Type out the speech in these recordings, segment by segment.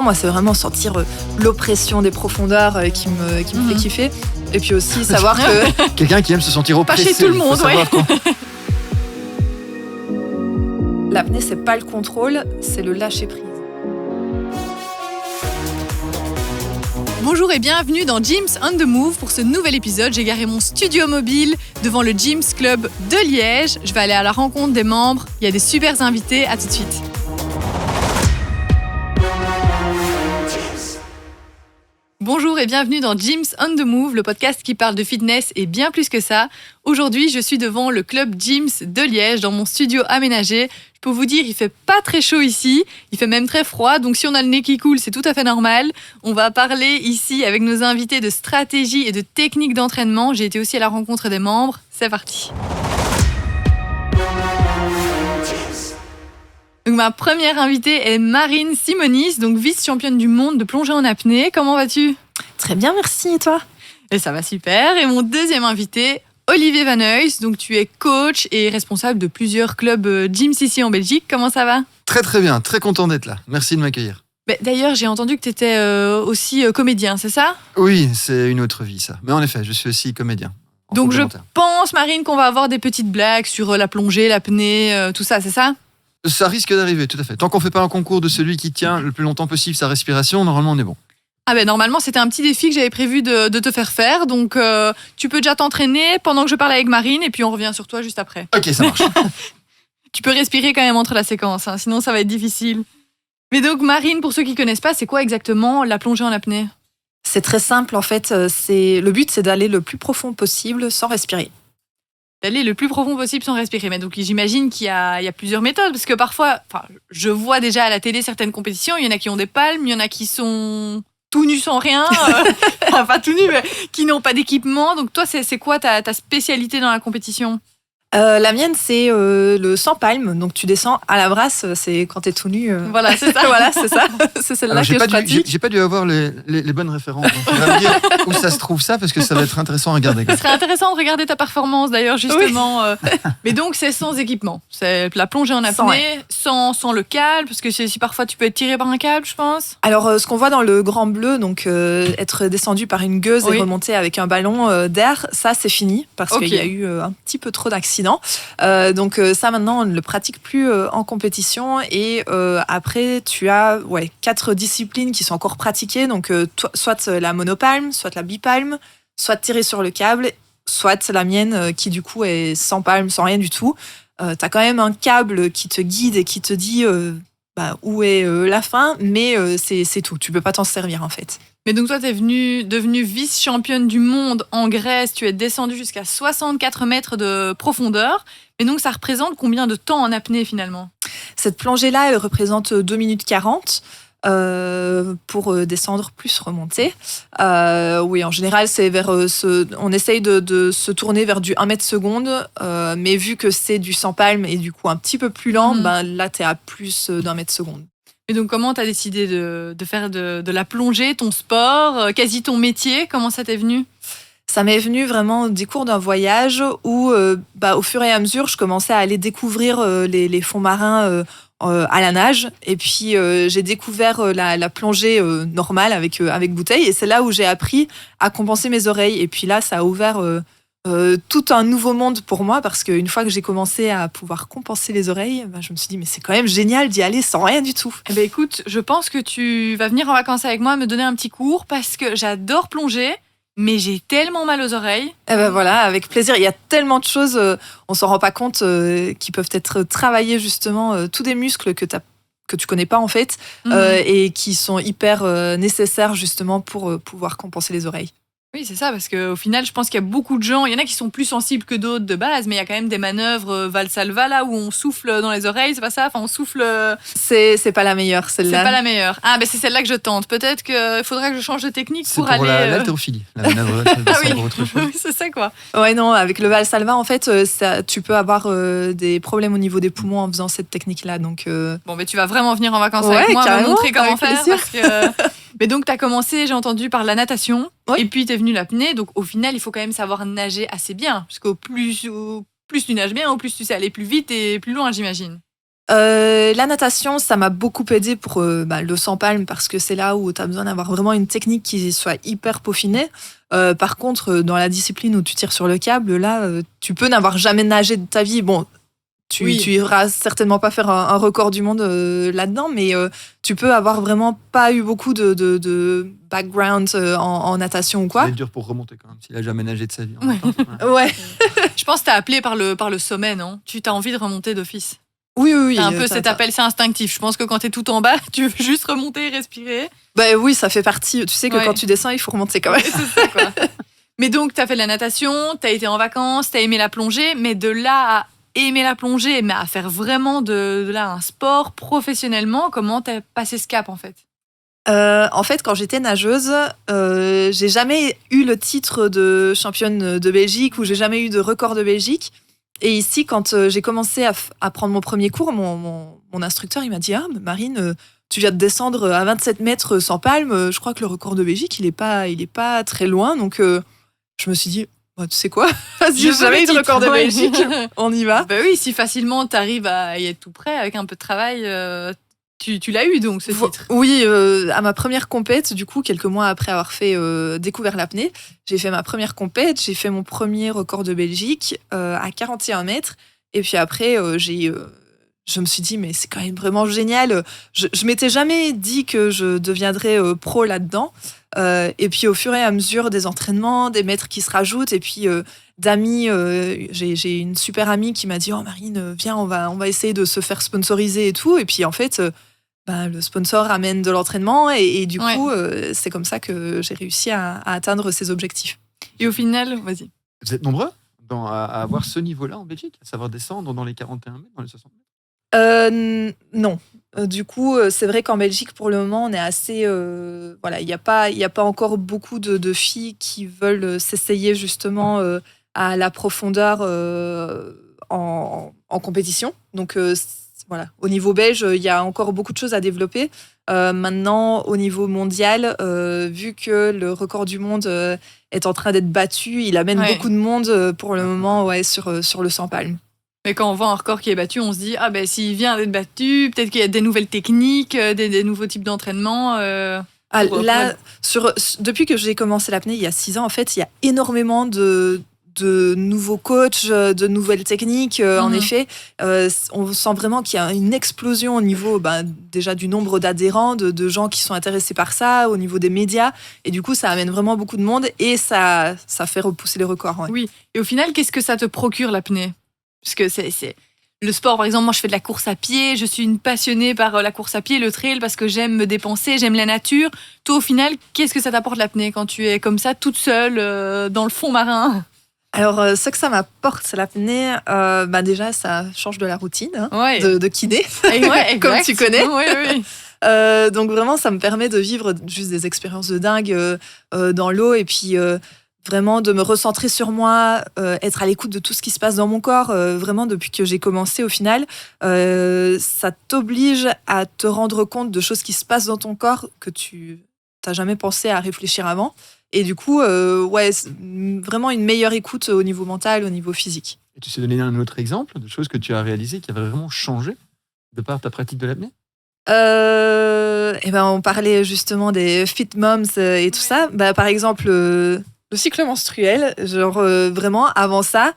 moi, c'est vraiment sentir l'oppression des profondeurs qui me fait kiffer. Et puis aussi savoir que... Quelqu'un qui aime se sentir oppressé. Pas chez tout le monde, ouais. L'apnée, c'est pas le contrôle, c'est le lâcher-prise. Bonjour et bienvenue dans Gyms on the Move. Pour ce nouvel épisode, j'ai garé mon studio mobile devant le Gyms Club de Liège. Je vais aller à la rencontre des membres. Il y a des super invités. À tout de suite. Bonjour et bienvenue dans Gyms on the Move, le podcast qui parle de fitness et bien plus que ça. Aujourd'hui, je suis devant le club Gyms de Liège, dans mon studio aménagé. Je peux vous dire, il fait pas très chaud ici, il fait même très froid, donc si on a le nez qui coule, c'est tout à fait normal. On va parler ici avec nos invités de stratégie et de techniques d'entraînement. J'ai été aussi à la rencontre des membres. C'est parti. Donc ma première invitée est Marine Simonis, donc vice-championne du monde de plongée en apnée. Comment vas-tu ? Très bien, merci. Et toi ? Et ça va super. Et mon deuxième invité, Olivier Van Heus, donc tu es coach et responsable de plusieurs clubs gyms ici en Belgique. Comment ça va ? Très très bien, très content d'être là. Merci de m'accueillir. D'ailleurs, j'ai entendu que tu étais aussi comédien, c'est ça ? Oui, c'est une autre vie ça. Mais en effet, je suis aussi comédien. Donc je pense, Marine, qu'on va avoir des petites blagues sur la plongée, l'apnée, tout ça, c'est ça ? Ça risque d'arriver, tout à fait. Tant qu'on ne fait pas un concours de celui qui tient le plus longtemps possible sa respiration, normalement on est bon. Ah normalement c'était un petit défi que j'avais prévu de te faire, donc tu peux déjà t'entraîner pendant que je parle avec Marine et puis on revient sur toi juste après. Ok, ça marche. Tu peux respirer quand même entre la séquence, hein, sinon ça va être difficile. Mais donc Marine, pour ceux qui ne connaissent pas, c'est quoi exactement la plongée en apnée ? C'est très simple en fait, le but c'est d'aller le plus profond possible sans respirer. D'aller le plus profond possible sans respirer. Mais donc j'imagine qu'il y a plusieurs méthodes, parce que parfois, je vois déjà à la télé certaines compétitions, il y en a qui ont des palmes, il y en a qui sont tout nus sans rien, pas tout nus, mais qui n'ont pas d'équipement. Donc toi, c'est quoi ta spécialité dans la compétition ? La mienne, c'est le sans palme. Donc tu descends à la brasse, c'est quand t'es tout nu. Voilà, c'est ça. Voilà, c'est ça. C'est celle-là que je pratique. J'ai pas dû avoir les bonnes références. Donc tu vas me dire où ça se trouve ça, parce que ça va être intéressant à regarder. Ce serait intéressant de regarder ta performance d'ailleurs, justement. Oui. Mais donc c'est sans équipement. C'est la plongée en apnée, sans le câble, parce que si parfois tu peux être tiré par un câble, je pense. Alors ce qu'on voit dans le Grand Bleu, donc être descendu par une gueuse et remonter avec un ballon d'air, ça c'est fini, parce qu'il y a eu un petit peu trop d'accidents. Donc ça maintenant on ne le pratique plus en compétition et après tu as 4 disciplines qui sont encore pratiquées, donc soit la monopalme, soit la bipalme, soit tirer sur le câble, soit la mienne qui du coup est sans palme, sans rien du tout. T'as quand même un câble qui te guide et qui te dit où est la fin, mais c'est tout, tu peux pas t'en servir en fait. Mais donc toi, tu es devenue vice-championne du monde en Grèce, tu es descendue jusqu'à 64 mètres de profondeur. Mais donc ça représente combien de temps en apnée finalement ? Cette plongée-là, elle représente 2 minutes 40 pour descendre plus remonter. Oui, en général, c'est on essaye de se tourner vers du 1 mètre seconde, mais vu que c'est du sans palme et du coup un petit peu plus lent, là, tu es à plus d'1 mètre seconde. Et donc, comment tu as décidé de faire de la plongée, ton sport, quasi ton métier ? Comment ça t'est venu ? Ça m'est venu vraiment des cours d'un voyage où, au fur et à mesure, je commençais à aller découvrir les fonds marins à la nage. Et puis, j'ai découvert la plongée normale avec bouteille. Et c'est là où j'ai appris à compenser mes oreilles. Et puis là, ça a ouvert tout un nouveau monde pour moi, parce qu'une fois que j'ai commencé à pouvoir compenser les oreilles, je me suis dit mais c'est quand même génial d'y aller sans rien du tout. Écoute, je pense que tu vas venir en vacances avec moi me donner un petit cours, parce que j'adore plonger, mais j'ai tellement mal aux oreilles. Voilà, avec plaisir. Il y a tellement de choses, on s'en rend pas compte, qui peuvent être travaillées justement, tous des muscles que tu connais pas en fait, et qui sont hyper nécessaires justement pour pouvoir compenser les oreilles. Oui, c'est ça, parce qu'au final, je pense qu'il y a beaucoup de gens, il y en a qui sont plus sensibles que d'autres de base, mais il y a quand même des manœuvres Valsalva là où on souffle dans les oreilles, c'est pas ça ? Enfin, on souffle. C'est pas la meilleure, celle-là. C'est pas la meilleure. C'est celle-là que je tente. Peut-être qu'il faudrait que je change de technique pour aller. C'est pour l'haltérophilie. La manœuvre Valsalva, c'est pour autre chose. Oui, c'est ça quoi. Ouais, non, avec le Valsalva, en fait, tu peux avoir des problèmes au niveau des poumons en faisant cette technique-là. Donc, Bon, mais tu vas vraiment venir en vacances avec moi, me montrer comment faire. Parce que... Mais donc, tu as commencé, j'ai entendu, par la natation, et puis tu es venu l'apnée. Donc, au final, il faut quand même savoir nager assez bien. Parce qu'au plus tu nages bien, au plus tu sais aller plus vite et plus loin, j'imagine. La natation, ça m'a beaucoup aidé pour le 100 palmes parce que c'est là où tu as besoin d'avoir vraiment une technique qui soit hyper peaufinée. Par contre, dans la discipline où tu tires sur le câble, là, tu peux n'avoir jamais nagé de ta vie. Bon, tu iras certainement pas faire un record du monde là-dedans, mais tu peux avoir vraiment pas eu beaucoup de background en natation ou quoi. C'est dur pour remonter quand même, s'il a jamais nagé de sa vie. Ouais. Je pense que t'as appelé par le sommet, non ? Tu t'as envie de remonter d'office. Oui. T'as un peu cet appel, c'est instinctif. Je pense que quand t'es tout en bas, tu veux juste remonter et respirer. Oui, ça fait partie. Tu sais que quand tu descends, il faut remonter quand même. C'est ça, quoi. Mais donc, t'as fait de la natation, t'as été en vacances, t'as aimé la plongée, mais de là à aimer la plongée, mais à faire vraiment de là un sport professionnellement, comment t'as passé ce cap en fait ? En fait, quand j'étais nageuse, j'ai jamais eu le titre de championne de Belgique ou j'ai jamais eu de record de Belgique. Et ici, quand j'ai commencé à prendre mon premier cours, mon instructeur, il m'a dit « Ah, Marine, tu viens de descendre à 27 mètres sans palme. Je crois que le record de Belgique, il est pas très loin. » Donc, je me suis dit « Tu sais quoi ? J'ai jamais eu de record de Belgique. On y va. » Oui, si facilement t'arrives à y être tout prêt, avec un peu de travail, tu l'as eu donc ce titre. Oui, à ma première compète, du coup, quelques mois après avoir découvert l'apnée, j'ai fait ma première compète, j'ai fait mon premier record de Belgique à 41 mètres. Et puis après, je me suis dit, mais c'est quand même vraiment génial. Je m'étais jamais dit que je deviendrais pro là-dedans. Et puis au fur et à mesure des entraînements, des maîtres qui se rajoutent, et puis d'amis, j'ai une super amie qui m'a dit « Oh Marine, viens, on va essayer de se faire sponsoriser et tout. » Et puis en fait, le sponsor amène de l'entraînement et du coup, c'est comme ça que j'ai réussi à atteindre ces objectifs. Et au final, vas-y. Vous êtes nombreux à avoir ce niveau-là en Belgique, à savoir descendre dans les 41 mètres, dans les 60 mètres Non. Du coup, c'est vrai qu'en Belgique, pour le moment, on est assez... il n'y a pas encore beaucoup de filles qui veulent s'essayer justement à la profondeur en compétition. Donc, au niveau belge, il y a encore beaucoup de choses à développer. Maintenant, au niveau mondial, vu que le record du monde est en train d'être battu, il amène beaucoup de monde pour le moment sur le 100 palmes. Mais quand on voit un record qui est battu, on se dit s'il vient d'être battu, peut-être qu'il y a des nouvelles techniques, des nouveaux types d'entraînement. Depuis que j'ai commencé l'apnée il y a 6 ans, en fait, il y a énormément de nouveaux coachs, de nouvelles techniques. En effet, on sent vraiment qu'il y a une explosion au niveau déjà du nombre d'adhérents, de gens qui sont intéressés par ça, au niveau des médias. Et du coup, ça amène vraiment beaucoup de monde et ça fait repousser les records. Ouais. Oui. Et au final, qu'est-ce que ça te procure l'apnée ? Parce que c'est le sport, par exemple, moi je fais de la course à pied, je suis une passionnée par la course à pied, le trail, parce que j'aime me dépenser, j'aime la nature. Toi, au final, qu'est-ce que ça t'apporte l'apnée quand tu es comme ça, toute seule, dans le fond marin ? Alors, ce que ça m'apporte, l'apnée, déjà, ça change de la routine de kiné, comme tu connais. Oui. Donc vraiment, ça me permet de vivre juste des expériences de dingue dans l'eau et puis vraiment de me recentrer sur moi, être à l'écoute de tout ce qui se passe dans mon corps. Vraiment, depuis que j'ai commencé, au final, ça t'oblige à te rendre compte de choses qui se passent dans ton corps que tu n'as jamais pensé à réfléchir avant. Et du coup, vraiment une meilleure écoute au niveau mental, au niveau physique. Et tu sais donner un autre exemple de choses que tu as réalisées qui avaient vraiment changé de par ta pratique de l'apnée ? On parlait justement des fit moms et tout ça. Par exemple, le cycle menstruel, vraiment, avant ça,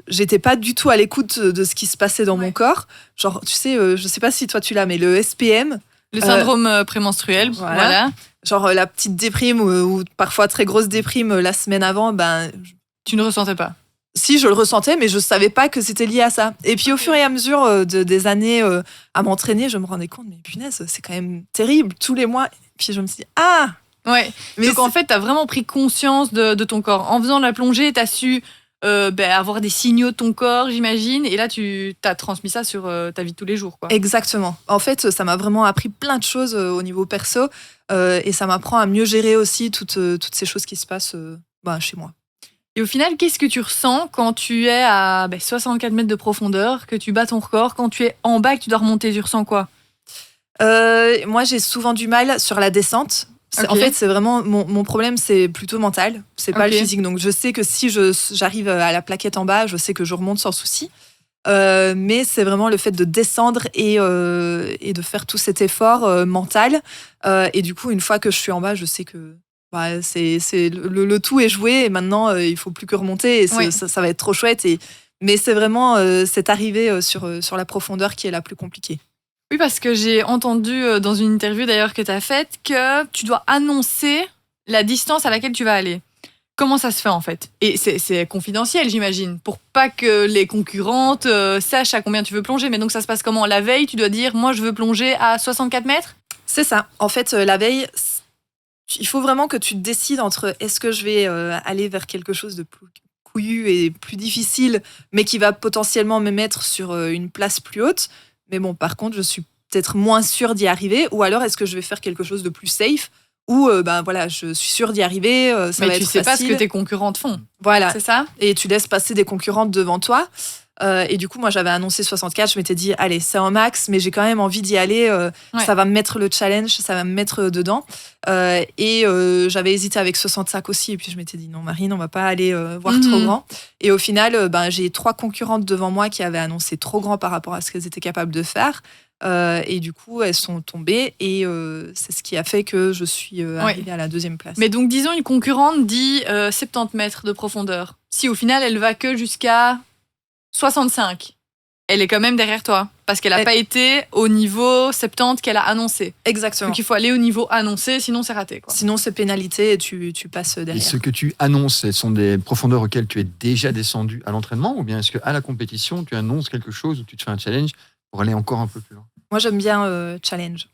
j'étais pas du tout à l'écoute de ce qui se passait dans mon corps. Genre, tu sais, je sais pas si toi tu l'as, mais le SPM... Le syndrome prémenstruel, voilà. Genre la petite déprime ou parfois très grosse déprime la semaine avant, tu ne ressentais pas ? Si, je le ressentais, mais je savais pas que c'était lié à ça. Et puis au fur et à mesure des années à m'entraîner, je me rendais compte, mais punaise, c'est quand même terrible, tous les mois. Et puis je me suis dit, Ouais. Mais donc en fait, tu as vraiment pris conscience de ton corps. En faisant de la plongée, tu as su avoir des signaux de ton corps, j'imagine. Et là, tu as transmis ça sur ta vie de tous les jours, quoi. Exactement. En fait, ça m'a vraiment appris plein de choses au niveau perso. Et ça m'apprend à mieux gérer aussi toutes ces choses qui se passent chez moi. Et au final, qu'est-ce que tu ressens quand tu es à 64 mètres de profondeur, que tu bats ton record, quand tu es en bas, que tu dois remonter, tu ressens quoi ? Moi, j'ai souvent du mal sur la descente. Okay. En fait, c'est vraiment mon problème, c'est plutôt mental. C'est pas le physique. Donc, je sais que si j'arrive à la plaquette en bas, je sais que je remonte sans souci. Mais c'est vraiment le fait de descendre et de faire tout cet effort mental. Et du coup, une fois que je suis en bas, je sais que c'est le tout est joué et maintenant, il ne faut plus que remonter. Et ça va être trop chouette. Mais c'est vraiment cette arrivée sur la profondeur qui est la plus compliquée. Oui, parce que j'ai entendu dans une interview d'ailleurs que tu as faite que tu dois annoncer la distance à laquelle tu vas aller. Comment ça se fait en fait ? Et c'est confidentiel, j'imagine, pour pas que les concurrentes sachent à combien tu veux plonger. Mais donc ça se passe comment ? La veille, tu dois dire, moi je veux plonger à 64 mètres ? C'est ça. En fait, la veille, il faut vraiment que tu te décides entre est-ce que je vais aller vers quelque chose de plus couillu et plus difficile, mais qui va potentiellement me mettre sur une place plus haute. Mais bon, par contre, je suis peut-être moins sûre d'y arriver. Ou alors, est-ce que je vais faire quelque chose de plus safe ? Ou je suis sûre d'y arriver, ça va être facile. Mais tu sais pas ce que tes concurrentes font. Voilà. C'est ça ? Et tu laisses passer des concurrentes devant toi. Et du coup, moi, j'avais annoncé 64. Je m'étais dit, allez, c'est un max, mais j'ai quand même envie d'y aller. Ça va me mettre le challenge, ça va me mettre dedans. Et j'avais hésité avec 65 aussi. Et puis, je m'étais dit, non, Marine, on va pas aller voir trop grand. Et au final, j'ai 3 concurrentes devant moi qui avaient annoncé trop grand par rapport à ce qu'elles étaient capables de faire. Et du coup, elles sont tombées. Et c'est ce qui a fait que je suis arrivée à la 2e place. Mais donc, disons, une concurrente dit 70 mètres de profondeur. Si au final, elle va que jusqu'à 65, elle est quand même derrière toi parce qu'elle n'a pas été au niveau 70 qu'elle a annoncé. Exactement. Donc il faut aller au niveau annoncé, sinon c'est raté, quoi. Sinon c'est pénalité et tu passes derrière. Et ce que tu annonces, ce sont des profondeurs auxquelles tu es déjà descendu à l'entraînement, ou bien est-ce qu'à la compétition tu annonces quelque chose ou tu te fais un challenge pour aller encore un peu plus loin ? Moi j'aime bien challenge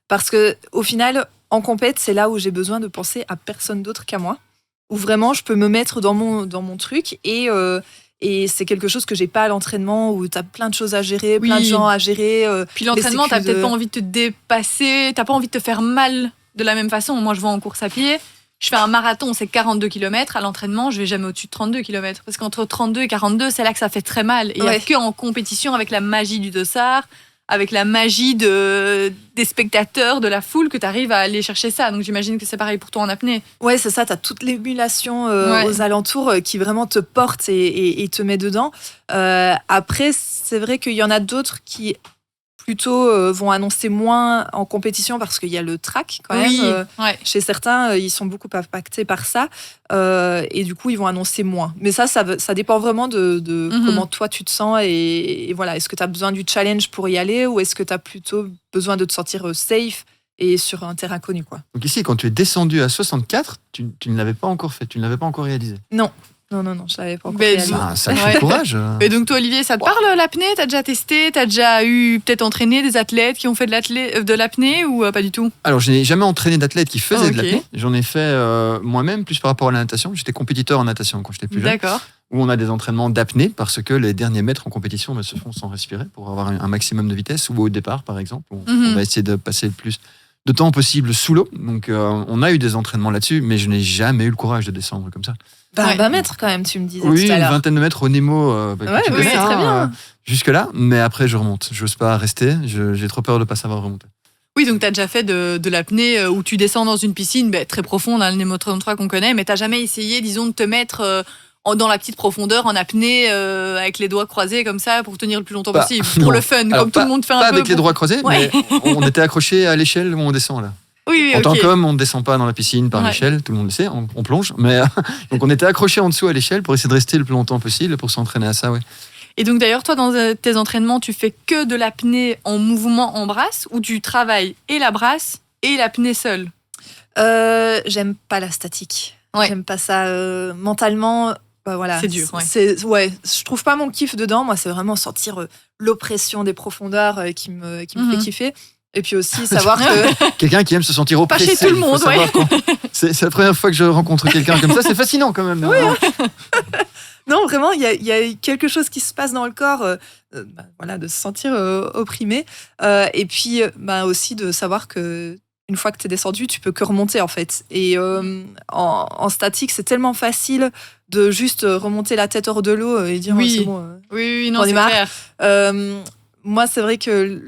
parce que au final en compète c'est là où j'ai besoin de penser à personne d'autre qu'à moi, où vraiment je peux me mettre dans mon truc et c'est quelque chose que j'ai pas à l'entraînement où t'as plein de choses à gérer, plein de gens à gérer. Puis l'entraînement, t'as peut-être pas envie de te dépasser, t'as pas envie de te faire mal de la même façon. Moi, je vais en course à pied, je fais un marathon, c'est 42 km. À l'entraînement, je vais jamais au-dessus de 32 km. Parce qu'entre 32 et 42, c'est là que ça fait très mal. Et il y a qu'en compétition avec la magie du dossard, avec la magie des spectateurs, de la foule, que tu arrives à aller chercher ça. Donc j'imagine que c'est pareil pour toi en apnée. Ouais, c'est ça, tu as toute l'émulation aux alentours qui vraiment te porte et te met dedans. Après, c'est vrai qu'il y en a d'autres qui plutôt vont annoncer moins en compétition parce qu'il y a le track quand même. Chez certains, ils sont beaucoup impactés par ça et du coup, ils vont annoncer moins. Mais ça dépend vraiment de comment toi tu te sens et voilà. Est-ce que tu as besoin du challenge pour y aller ou est-ce que tu as plutôt besoin de te sentir safe et sur un terrain connu, quoi. Donc ici, quand tu es descendu à 64, tu ne l'avais pas encore fait, tu ne l'avais pas encore réalisé. Non, je l'avais pas encore réalisé. C'est un sacré courage. Et donc toi, Olivier, ça te parle l'apnée ? T'as déjà testé ? T'as déjà eu peut-être entraîné des athlètes qui ont fait de l'apnée ou pas du tout ? Alors, je n'ai jamais entraîné d'athlètes qui faisaient de l'apnée. J'en ai fait moi-même, plus par rapport à la natation. J'étais compétiteur en natation quand j'étais plus jeune. D'accord. Où on a des entraînements d'apnée parce que les derniers mètres en compétition se font sans respirer pour avoir un maximum de vitesse, ou au départ, par exemple. On va essayer de passer le plus de temps possible sous l'eau. Donc, on a eu des entraînements là-dessus, mais je n'ai jamais eu le courage de descendre comme ça. 20 mètres quand même, tu me disais tout à l'heure. Oui, une vingtaine de mètres au Nemo. C'est très bien. Jusque-là, mais après, je remonte. J'ose pas rester. J'ai trop peur de ne pas savoir remonter. Oui, donc tu as déjà fait de l'apnée où tu descends dans une piscine très profonde, le Nemo 33 qu'on connaît, mais tu n'as jamais essayé, disons, de te mettre dans la petite profondeur en apnée avec les doigts croisés comme ça pour tenir le plus longtemps possible, pour le fun, comme tout le monde fait un peu. Pas avec les doigts croisés, mais on était accrochés à l'échelle où on descend là. Oui, en tant qu'homme, on ne descend pas dans la piscine par l'échelle, tout le monde le sait, on plonge. Mais donc on était accrochés en dessous à l'échelle pour essayer de rester le plus longtemps possible pour s'entraîner à ça, ouais. Et donc d'ailleurs, toi, dans tes entraînements, tu fais que de l'apnée en mouvement en brasse ou tu travailles et la brasse et l'apnée seule ? J'aime pas la statique. J'aime pas ça mentalement. Voilà, c'est dur. Je trouve pas mon kiff dedans. Moi, c'est vraiment sentir l'oppression des profondeurs qui me fait kiffer. Et puis aussi savoir que... Quelqu'un qui aime se sentir oppressé. Pas chez tout le monde, C'est la première fois que je rencontre quelqu'un comme ça. C'est fascinant quand même. Oui. Non, vraiment, il y a quelque chose qui se passe dans le corps, de se sentir opprimé. Et puis aussi de savoir que une fois que tu es descendu, tu peux que remonter en fait. Et en statique, c'est tellement facile de juste remonter la tête hors de l'eau et dire c'est bon. Oui, non, c'est clair. Moi, c'est vrai que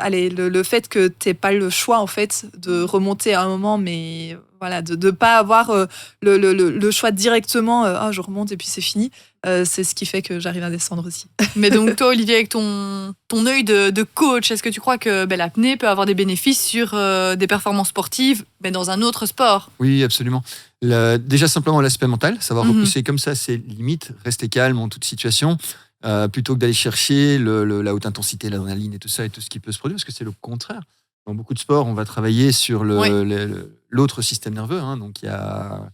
le fait que tu n'aies pas le choix en fait de remonter à un moment, mais voilà, de ne pas avoir le choix directement, je remonte et puis c'est fini. C'est ce qui fait que j'arrive à descendre aussi. Mais donc toi, Olivier, avec ton œil de coach, est-ce que tu crois que l'apnée peut avoir des bénéfices sur des performances sportives, mais dans un autre sport? Oui, absolument. Déjà simplement l'aspect mental, savoir repousser comme ça ses limites, rester calme en toute situation, plutôt que d'aller chercher la haute intensité, l'adrénaline et tout ça, et tout ce qui peut se produire, parce que c'est le contraire. Dans beaucoup de sports, on va travailler sur l'autre système nerveux. Donc il y a,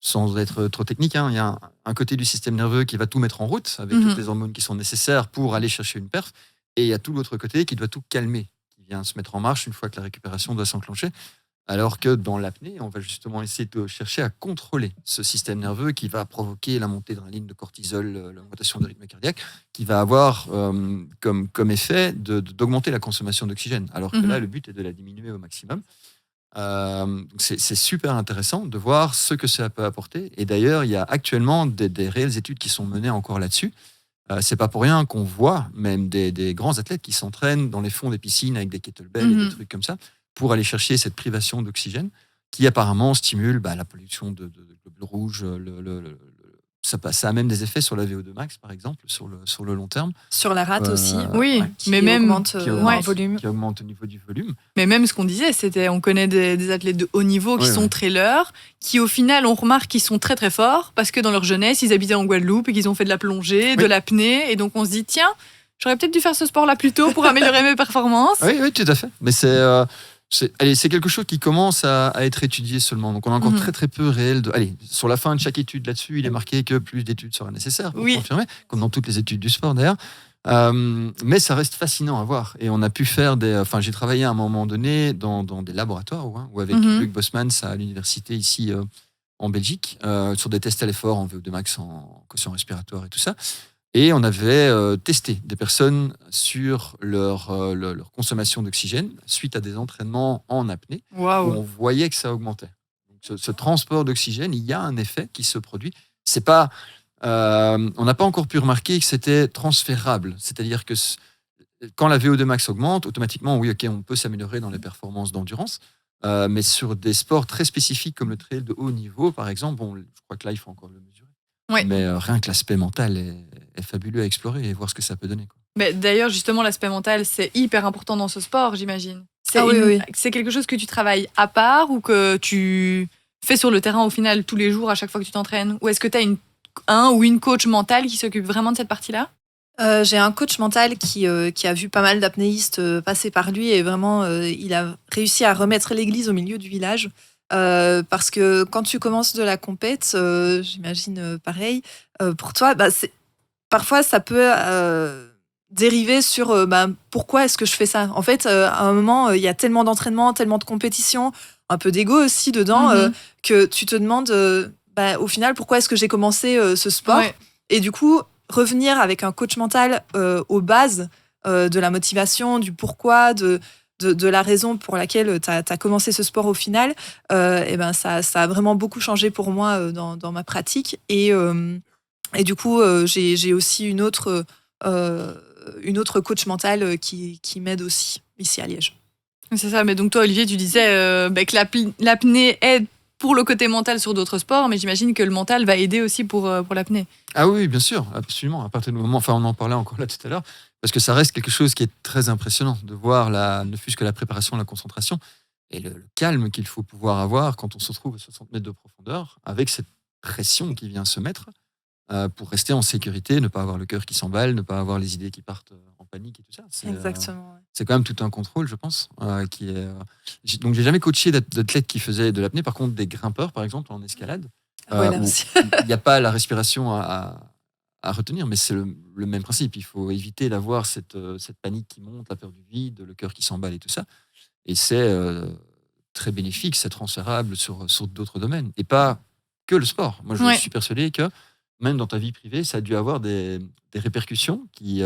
sans être trop technique, il y a un côté du système nerveux qui va tout mettre en route, avec toutes les hormones qui sont nécessaires pour aller chercher une perf, et il y a tout l'autre côté qui doit tout calmer, qui vient se mettre en marche une fois que la récupération doit s'enclencher. Alors que dans l'apnée, on va justement essayer de chercher à contrôler ce système nerveux qui va provoquer la montée d'adrénaline, de cortisol, l'augmentation du rythme cardiaque, qui va avoir comme effet d'augmenter la consommation d'oxygène. Alors que là, le but est de la diminuer au maximum. Donc c'est super intéressant de voir ce que ça peut apporter. Et d'ailleurs, il y a actuellement des réelles études qui sont menées encore là-dessus. C'est pas pour rien qu'on voit même des grands athlètes qui s'entraînent dans les fonds des piscines avec des kettlebells et des trucs comme ça, pour aller chercher cette privation d'oxygène qui apparemment stimule la production de globules rouges. Ça a même des effets sur la VO2 max, par exemple, sur le long terme. Sur la rate aussi. Oui, mais même augmente volume. Qui augmente au niveau du volume. Mais même ce qu'on disait, on connaît des athlètes de haut niveau qui sont trailers, qui au final, on remarque qu'ils sont très très forts parce que dans leur jeunesse, ils habitaient en Guadeloupe et qu'ils ont fait de la plongée, de l'apnée. Et donc on se dit, tiens, j'aurais peut-être dû faire ce sport-là plus tôt pour améliorer mes performances. Oui, tout à fait. Mais c'est quelque chose qui commence à être étudié seulement. Donc, on a encore très, très peu réel sur la fin de chaque étude là-dessus, il est marqué que plus d'études seraient nécessaires pour confirmer, comme dans toutes les études du sport d'ailleurs. Mais ça reste fascinant à voir. Et on a pu faire j'ai travaillé à un moment donné dans des laboratoires ou avec Luc Bosmans à l'université ici en Belgique, sur des tests à l'effort en VO2 max, en quotient respiratoire et tout ça. Et on avait testé des personnes sur leur consommation d'oxygène suite à des entraînements en apnée, où on voyait que ça augmentait. Donc, ce transport d'oxygène, il y a un effet qui se produit. C'est pas, on n'a pas encore pu remarquer que c'était transférable. C'est-à-dire que quand la VO2 max augmente, automatiquement, on peut s'améliorer dans les performances d'endurance. Mais sur des sports très spécifiques comme le trail de haut niveau, par exemple, je crois que là, il faut encore le mesurer. Ouais. Mais rien que l'aspect mental est fabuleux à explorer et voir ce que ça peut donner. Mais d'ailleurs, justement, l'aspect mental, c'est hyper important dans ce sport, j'imagine. C'est quelque chose que tu travailles à part ou que tu fais sur le terrain au final tous les jours à chaque fois que tu t'entraînes? Ou est-ce que tu as un ou une coach mentale qui s'occupe vraiment de cette partie-là? J'ai un coach mental qui a vu pas mal d'apnéistes passer par lui et vraiment, il a réussi à remettre l'église au milieu du village. Parce que quand tu commences de la compète, j'imagine pareil, pour toi, parfois ça peut dériver sur pourquoi est-ce que je fais ça. En fait, à un moment, il y a tellement d'entraînement, tellement de compétition, un peu d'ego aussi dedans, que tu te demandes au final pourquoi est-ce que j'ai commencé ce sport. Et du coup, revenir avec un coach mental aux bases de la motivation, du pourquoi, de la raison pour laquelle tu as commencé ce sport au final, ça a vraiment beaucoup changé pour moi dans ma pratique. Et du coup, j'ai aussi une autre coach mentale qui m'aide aussi ici à Liège. C'est ça, mais donc toi, Olivier, tu disais que l'apnée aide pour le côté mental sur d'autres sports, mais j'imagine que le mental va aider aussi pour l'apnée. Ah oui, bien sûr, absolument. À partir du moment, on en parlait encore là tout à l'heure, parce que ça reste quelque chose qui est très impressionnant de voir ne fût-ce que la préparation, la concentration et le calme qu'il faut pouvoir avoir quand on se retrouve à 60 mètres de profondeur avec cette pression qui vient se mettre pour rester en sécurité, ne pas avoir le cœur qui s'emballe, ne pas avoir les idées qui partent en panique et tout ça. Exactement. C'est quand même tout un contrôle, je pense. Donc, j'ai jamais coaché d'athlètes qui faisaient de l'apnée. Par contre, des grimpeurs, par exemple, en escalade, il n'y a pas la respiration à retenir, mais c'est le même principe. Il faut éviter d'avoir cette panique qui monte, la peur du vide, le cœur qui s'emballe et tout ça. Et c'est très bénéfique, c'est transférable sur d'autres domaines. Et pas que le sport. Moi, je suis persuadé que même dans ta vie privée, ça a dû avoir des répercussions qui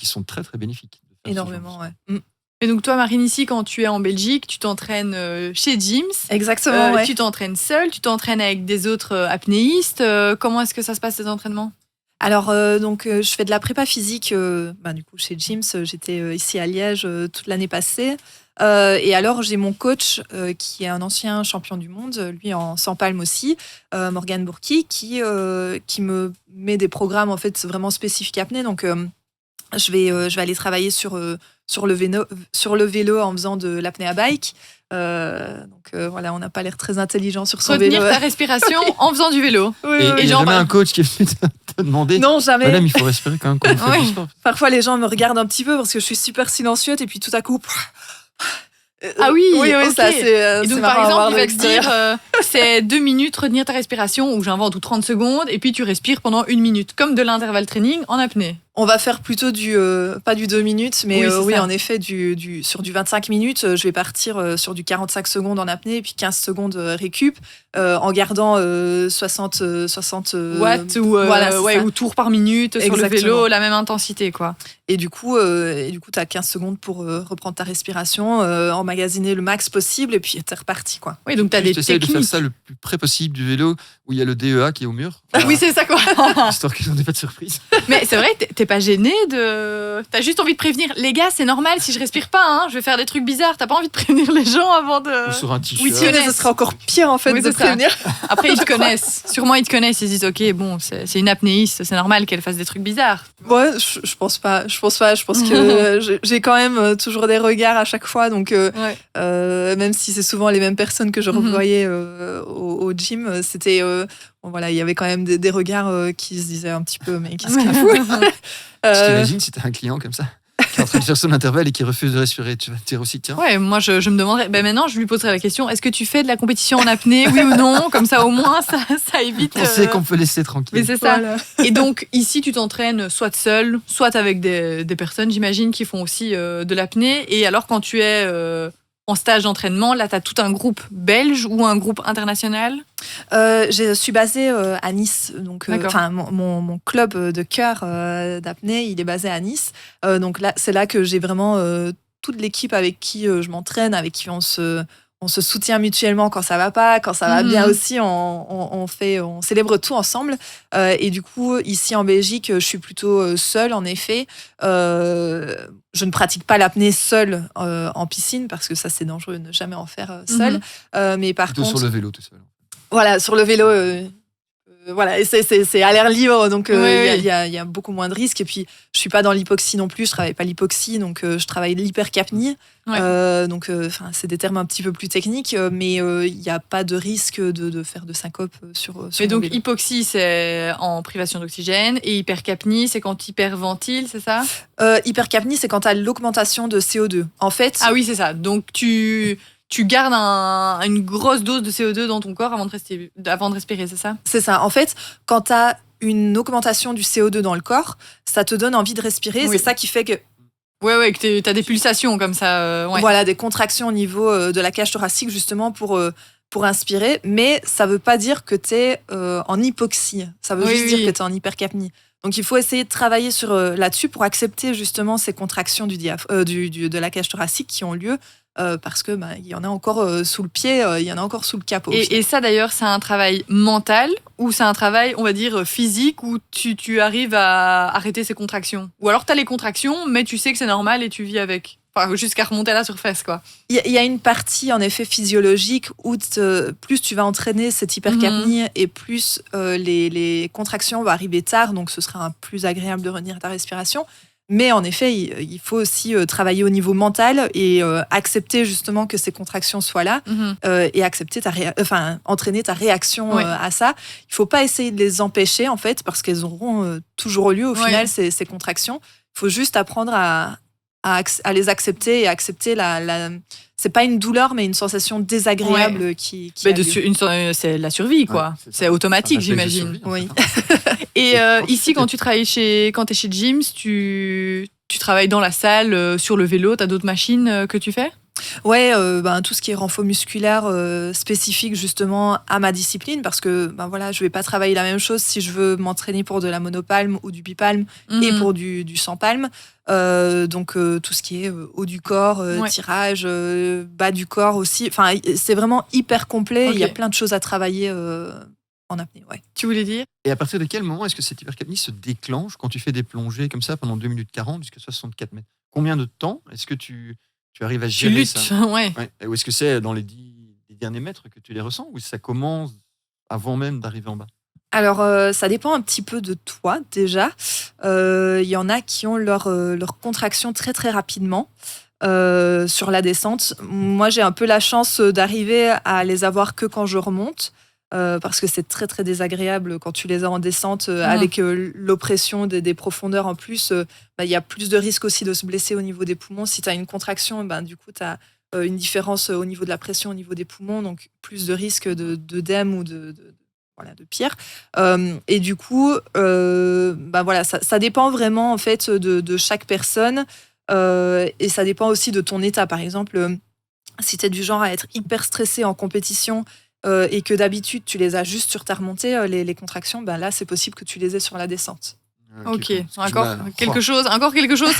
sont très, très bénéfiques. Énormément, ouais. Et donc toi, Marine, ici, quand tu es en Belgique, tu t'entraînes chez Gyms. Exactement, ouais. Tu t'entraînes seule, tu t'entraînes avec des autres apnéistes. Comment est-ce que ça se passe, ces entraînements ? Alors, je fais de la prépa physique du coup, chez Gyms. J'étais ici à Liège toute l'année passée. Et alors, j'ai mon coach qui est un ancien champion du monde, lui en 100 palmes aussi, Morgan Bourki, qui me met des programmes en fait vraiment spécifiques apnée. Donc, je vais aller travailler sur le vélo en faisant de l'apnée à bike. Voilà, on n'a pas l'air très intelligent sur son vélo. Retenir ta respiration en faisant du vélo. Et il n'y a jamais un coach qui est venu te demander. Non, jamais. Madame, il faut respirer quand même quand on fait du sport. Parfois, les gens me regardent un petit peu parce que je suis super silencieuse et puis tout à coup. Ah oui, oui, okay. Ça c'est. Et donc, par exemple, il va te dire c'est 2 minutes, retenir ta respiration, ou j'invente, ou 30 secondes, et puis tu respires pendant 1 minute, comme de l'intervalle training en apnée. On va faire plutôt pas du 2 minutes, mais oui, en effet, sur du 25 minutes, je vais partir sur du 45 secondes en apnée et puis 15 secondes récup, en gardant 60 watts ou tours par minute. Exactement. Sur le vélo, la même intensité, quoi. Et du coup, tu as 15 secondes pour reprendre ta respiration, emmagasiner le max possible et puis t'es reparti, quoi. Oui, donc tu as des techniques. De faire ça le plus près possible du vélo où il y a le DEA qui est au mur. Oui, c'est ça, quoi. Histoire qu'ils n'en aient pas de surprise. Mais c'est vrai, t'es pas gêné de. T'as juste envie de prévenir. Les gars, c'est normal si je respire pas, hein, je vais faire des trucs bizarres. T'as pas envie de prévenir les gens avant de. Ou sur un t-shirt. Oui, ce serait encore pire en fait de prévenir. Après, ils te connaissent. Sûrement, ils te connaissent. Ils se disent, ok, bon, c'est une apnéiste, c'est normal qu'elle fasse des trucs bizarres. Ouais, je pense pas. Je pense que j'ai quand même toujours des regards à chaque fois. Donc, même si c'est souvent les mêmes personnes que je revoyais au gym, c'était. Il y avait quand même des regards qui se disaient un petit peu, mais qu'est-ce qu'il fout Tu t'imagines si t'as un client comme ça qui est en train de faire son intervalle et qui refuse de respirer, tu vas te dire aussi, tiens. Ouais, moi je me demanderais, maintenant je lui poserais la question, est-ce que tu fais de la compétition en apnée, oui ou non? Comme ça au moins ça évite. On sait qu'on peut laisser tranquille. Mais c'est ça. Voilà. Et donc ici tu t'entraînes soit seul, soit avec des personnes, j'imagine, qui font aussi de l'apnée. Et alors quand tu es en stage d'entraînement, là tu as tout un groupe belge ou un groupe international? Je suis basée à Nice, donc mon club de cœur d'apnée, il est basé à Nice. Donc là, c'est là que j'ai vraiment toute l'équipe avec qui je m'entraîne, avec qui on se soutient mutuellement quand ça va pas, quand ça va bien aussi, on célèbre tout ensemble. Et du coup, ici en Belgique, je suis plutôt seule en effet. Je ne pratique pas l'apnée seule en piscine parce que ça c'est dangereux de ne jamais en faire seule. Mais par plutôt contre, sur le vélo tout seul. Voilà, sur le vélo, et c'est à l'air libre, donc il y a beaucoup moins de risques. Et puis, je suis pas dans l'hypoxie non plus, je travaille pas l'hypoxie, donc je travaille l'hypercapnie. C'est des termes un petit peu plus techniques, mais il n'y a pas de risque de faire de syncope sur mais donc, vélo. Hypoxie, c'est en privation d'oxygène, et hypercapnie, c'est quand tu hyperventiles, c'est ça? Hypercapnie, c'est quand tu as l'augmentation de CO2. En fait. Ah oui, c'est ça. Donc, tu gardes une grosse dose de CO2 dans ton corps avant de respirer, c'est ça? C'est ça. En fait, quand tu as une augmentation du CO2 dans le corps, ça te donne envie de respirer. Oui. C'est ça qui fait que... Ouais, que tu as des pulsations comme ça. Voilà, des contractions au niveau de la cage thoracique, justement, pour inspirer. Mais ça ne veut pas dire que tu es en hypoxie. Ça veut juste dire que tu es en hypercapnie. Donc, il faut essayer de travailler là-dessus pour accepter justement ces contractions de la cage thoracique qui ont lieu. Parce que il y en a encore sous le pied, il y en a encore sous le capot. Et ça d'ailleurs, c'est un travail mental ou c'est un travail, on va dire, physique où tu arrives à arrêter ces contractions? Ou alors tu as les contractions, mais tu sais que c'est normal et tu vis avec? Enfin, jusqu'à remonter à la surface, quoi. Il y a une partie, en effet, physiologique où plus tu vas entraîner cette hypercapnie et plus les contractions vont arriver tard, donc ce sera plus agréable de retenir ta respiration. Mais en effet, il faut aussi travailler au niveau mental et accepter justement que ces contractions soient là et accepter entraîner ta réaction à ça. Il ne faut pas essayer de les empêcher en fait parce qu'elles auront toujours lieu au final ces contractions. Il faut juste apprendre à les accepter et accepter c'est pas une douleur mais une sensation désagréable qui c'est la survie quoi. C'est automatique j'imagine. Oui. Et ici quand tu es chez Gyms, tu travailles dans la salle sur le vélo, tu as d'autres machines que tu fais? Ouais, tout ce qui est renfort musculaire spécifique justement à ma discipline parce que je vais pas travailler la même chose si je veux m'entraîner pour de la monopalme ou du bipalme et pour du 100 palmes. Donc tout ce qui est haut du corps, tirage, bas du corps aussi. Enfin, c'est vraiment hyper complet. Il y a plein de choses à travailler en apnée, ouais. Tu voulais dire ? Et à partir de quel moment est-ce que cette hypercapnie se déclenche quand tu fais des plongées comme ça pendant 2 minutes 40 jusqu'à 64 mètres ? Combien de temps est-ce que tu arrives à gérer ça ? Ouais. Ou est-ce que c'est dans les 10 derniers mètres que tu les ressens ou ça commence avant même d'arriver en bas ? Alors, ça dépend un petit peu de toi, déjà. Il y en a qui ont leur contraction très, très rapidement sur la descente. Moi, j'ai un peu la chance d'arriver à les avoir que quand je remonte. Parce que c'est très très désagréable quand tu les as en descente avec l'oppression des profondeurs en plus. Il y a plus de risques aussi de se blesser au niveau des poumons. Si tu as une contraction, du coup, tu as une différence au niveau de la pression au niveau des poumons, donc plus de risques d'œdème ou de pire. Et du coup, ça dépend vraiment en fait de chaque personne et ça dépend aussi de ton état. Par exemple, si tu es du genre à être hyper stressé en compétition, et que d'habitude tu les as juste sur ta remontée, les contractions, là c'est possible que tu les aies sur la descente. Ok, encore quelque chose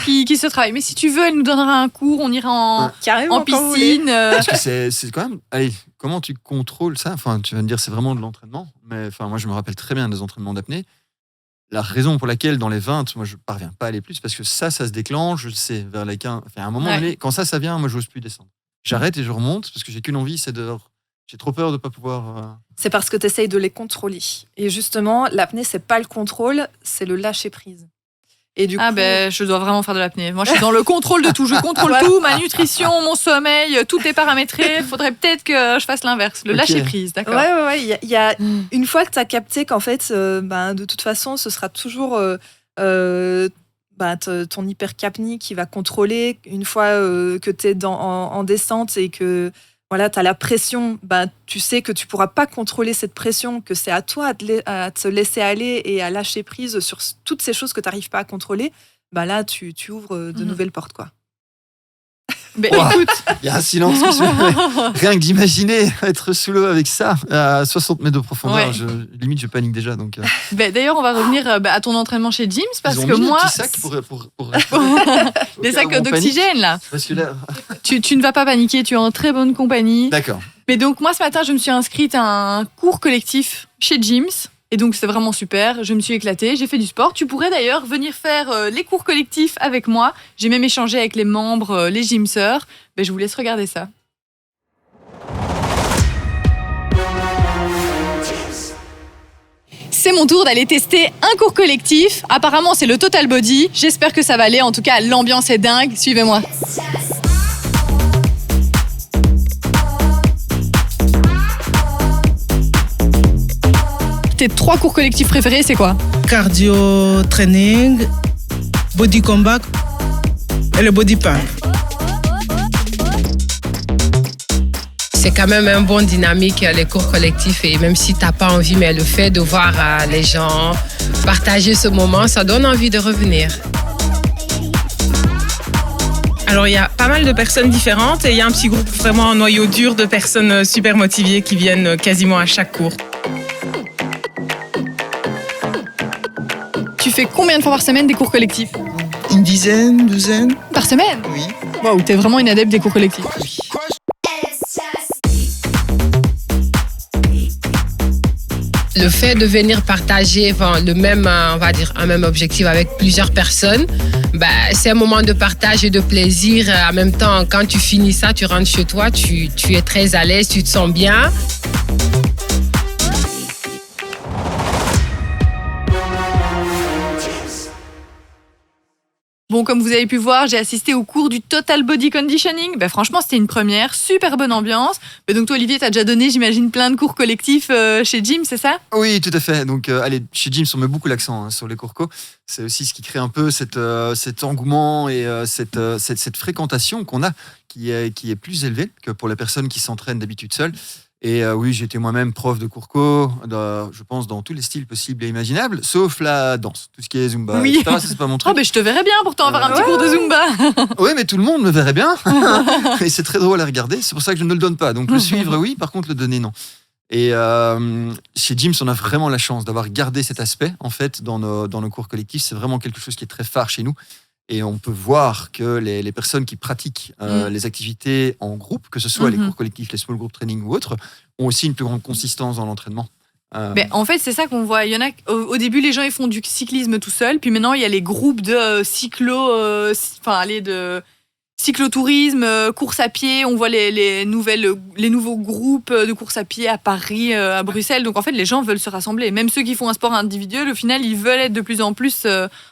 qui se travaille. Mais si tu veux, elle nous donnera un cours, on ira en piscine. Parce que c'est quand même. Allez, comment tu contrôles ça ? Enfin, tu vas me dire c'est vraiment de l'entraînement, mais enfin moi je me rappelle très bien des entraînements d'apnée. La raison pour laquelle dans les 20, moi je parviens pas à aller plus, parce que ça se déclenche, je sais, vers les 15. Enfin, à un moment donné, quand ça vient, moi je n'ose plus descendre. J'arrête et je remonte parce que j'ai qu'une envie, c'est de. J'ai trop peur de ne pas pouvoir... C'est parce que tu essayes de les contrôler. Et justement, l'apnée, c'est pas le contrôle, c'est le lâcher-prise. Et du coup... je dois vraiment faire de l'apnée. Moi, je suis dans le contrôle de tout. Je contrôle tout, ma nutrition, mon sommeil, tout est paramétré. Il faudrait peut-être que je fasse l'inverse, le lâcher-prise, d'accord ? Ouais. Il y a une fois que tu as capté qu'en fait, de toute façon, ce sera toujours... ton hypercapnie qui va contrôler une fois que tu es en descente et que... Voilà, tu as la pression, tu sais que tu ne pourras pas contrôler cette pression, que c'est à toi à te laisser aller et à lâcher prise sur toutes ces choses que tu n'arrives pas à contrôler. Là, tu ouvres de nouvelles portes, quoi. Écoute, il y a un silence qui se fait. Rien que d'imaginer être sous l'eau avec ça à 60 mètres de profondeur, limite je panique déjà. Donc, d'ailleurs, on va revenir à ton entraînement chez Jim's parce ils ont que mis moi, des sacs pour des sacs d'oxygène là. Parce que là... tu ne vas pas paniquer, tu es en très bonne compagnie. D'accord. Mais donc moi ce matin, je me suis inscrite à un cours collectif chez Jim's. Et donc, c'est vraiment super. Je me suis éclatée, j'ai fait du sport. Tu pourrais d'ailleurs venir faire les cours collectifs avec moi. J'ai même échangé avec les membres, les gymseurs. Je vous laisse regarder ça. C'est mon tour d'aller tester un cours collectif. Apparemment, c'est le Total Body. J'espère que ça va aller. En tout cas, l'ambiance est dingue. Suivez-moi. Tes 3 cours collectifs préférés, c'est quoi ? Cardio training, body combat et le body pump. C'est quand même un bon dynamique, les cours collectifs. Et même si tu n'as pas envie, mais le fait de voir les gens partager ce moment, ça donne envie de revenir. Alors, il y a pas mal de personnes différentes et il y a un petit groupe vraiment noyau dur de personnes super motivées qui viennent quasiment à chaque cours. Tu fais combien de fois par semaine des cours collectifs ? Une dizaine, douzaine. Par semaine ? Oui. Waouh, t'es vraiment une adepte des cours collectifs. Oui. Le fait de venir partager le même, on va dire, un même objectif avec plusieurs personnes, c'est un moment de partage et de plaisir. En même temps, quand tu finis ça, tu rentres chez toi, tu es très à l'aise, tu te sens bien. Bon, comme vous avez pu voir, j'ai assisté au cours du Total Body Conditioning. Franchement, c'était une première, super bonne ambiance. Mais donc toi, Olivier, t'as déjà donné, j'imagine, plein de cours collectifs chez Jim, c'est ça ? Oui, tout à fait. Donc, chez Jim, on met beaucoup l'accent sur les cours co. C'est aussi ce qui crée un peu cet engouement et cette fréquentation qu'on a, qui est plus élevée que pour les personnes qui s'entraînent d'habitude seules. Et oui, j'ai été moi-même prof de cours co, je pense, dans tous les styles possibles et imaginables, sauf la danse, tout ce qui est Zumba, oui. etc. Ça, c'est pas mon truc. Je te verrais bien pourtant faire un petit cours de Zumba. Oui, mais tout le monde me verrait bien. Et c'est très drôle à regarder, c'est pour ça que je ne le donne pas. Donc le suivre, oui, par contre le donner, non. Et chez Jim's, on a vraiment la chance d'avoir gardé cet aspect, en fait, dans nos cours collectifs. C'est vraiment quelque chose qui est très phare chez nous. Et on peut voir que les personnes qui pratiquent les activités en groupe, que ce soit les cours collectifs, les small group training ou autres, ont aussi une plus grande consistance dans l'entraînement. Mais en fait, c'est ça qu'on voit. Il y en a au début, les gens ils font du cyclisme tout seuls, puis maintenant il y a les groupes de de cyclotourisme, course à pied. On voit les nouveaux groupes de course à pied à Paris, à Bruxelles. Donc en fait, les gens veulent se rassembler. Même ceux qui font un sport individuel, au final, ils veulent être de plus en plus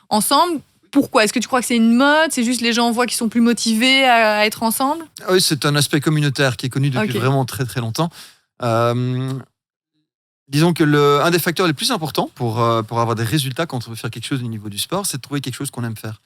ensemble. Pourquoi ? Est-ce que tu crois que c'est une mode ? C'est juste les gens voient qu'ils sont plus motivés à être ensemble ? Oui, c'est un aspect communautaire qui est connu depuis vraiment très très longtemps. Disons que un des facteurs les plus importants pour avoir des résultats quand on veut faire quelque chose au niveau du sport, c'est de trouver quelque chose qu'on aime faire.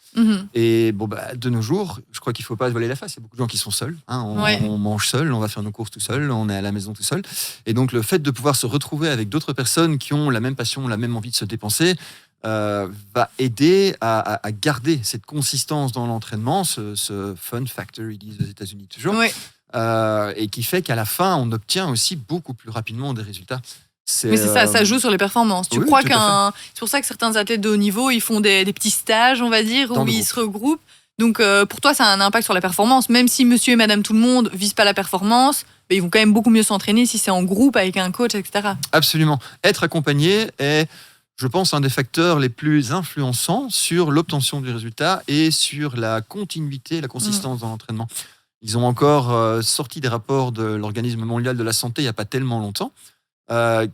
Et de nos jours, je crois qu'il ne faut pas se voiler la face. Il y a beaucoup de gens qui sont seuls. On mange seul, on va faire nos courses tout seul, on est à la maison tout seul. Et donc le fait de pouvoir se retrouver avec d'autres personnes qui ont la même passion, la même envie de se dépenser, va aider à garder cette consistance dans l'entraînement, ce fun factor, ils disent aux États-Unis toujours, et qui fait qu'à la fin, on obtient aussi beaucoup plus rapidement des résultats. Mais c'est ça joue sur les performances. Tu crois c'est pour ça que certains athlètes de haut niveau, ils font des petits stages, on va dire, où ils se regroupent. Donc pour toi, ça a un impact sur la performance. Même si monsieur et madame tout le monde visent pas la performance, mais ils vont quand même beaucoup mieux s'entraîner si c'est en groupe avec un coach, etc. Absolument. Être accompagné est, je pense, un des facteurs les plus influençants sur l'obtention du résultat et sur la continuité, la consistance dans l'entraînement. Ils ont encore sorti des rapports de l'Organisme mondial de la santé il n'y a pas tellement longtemps,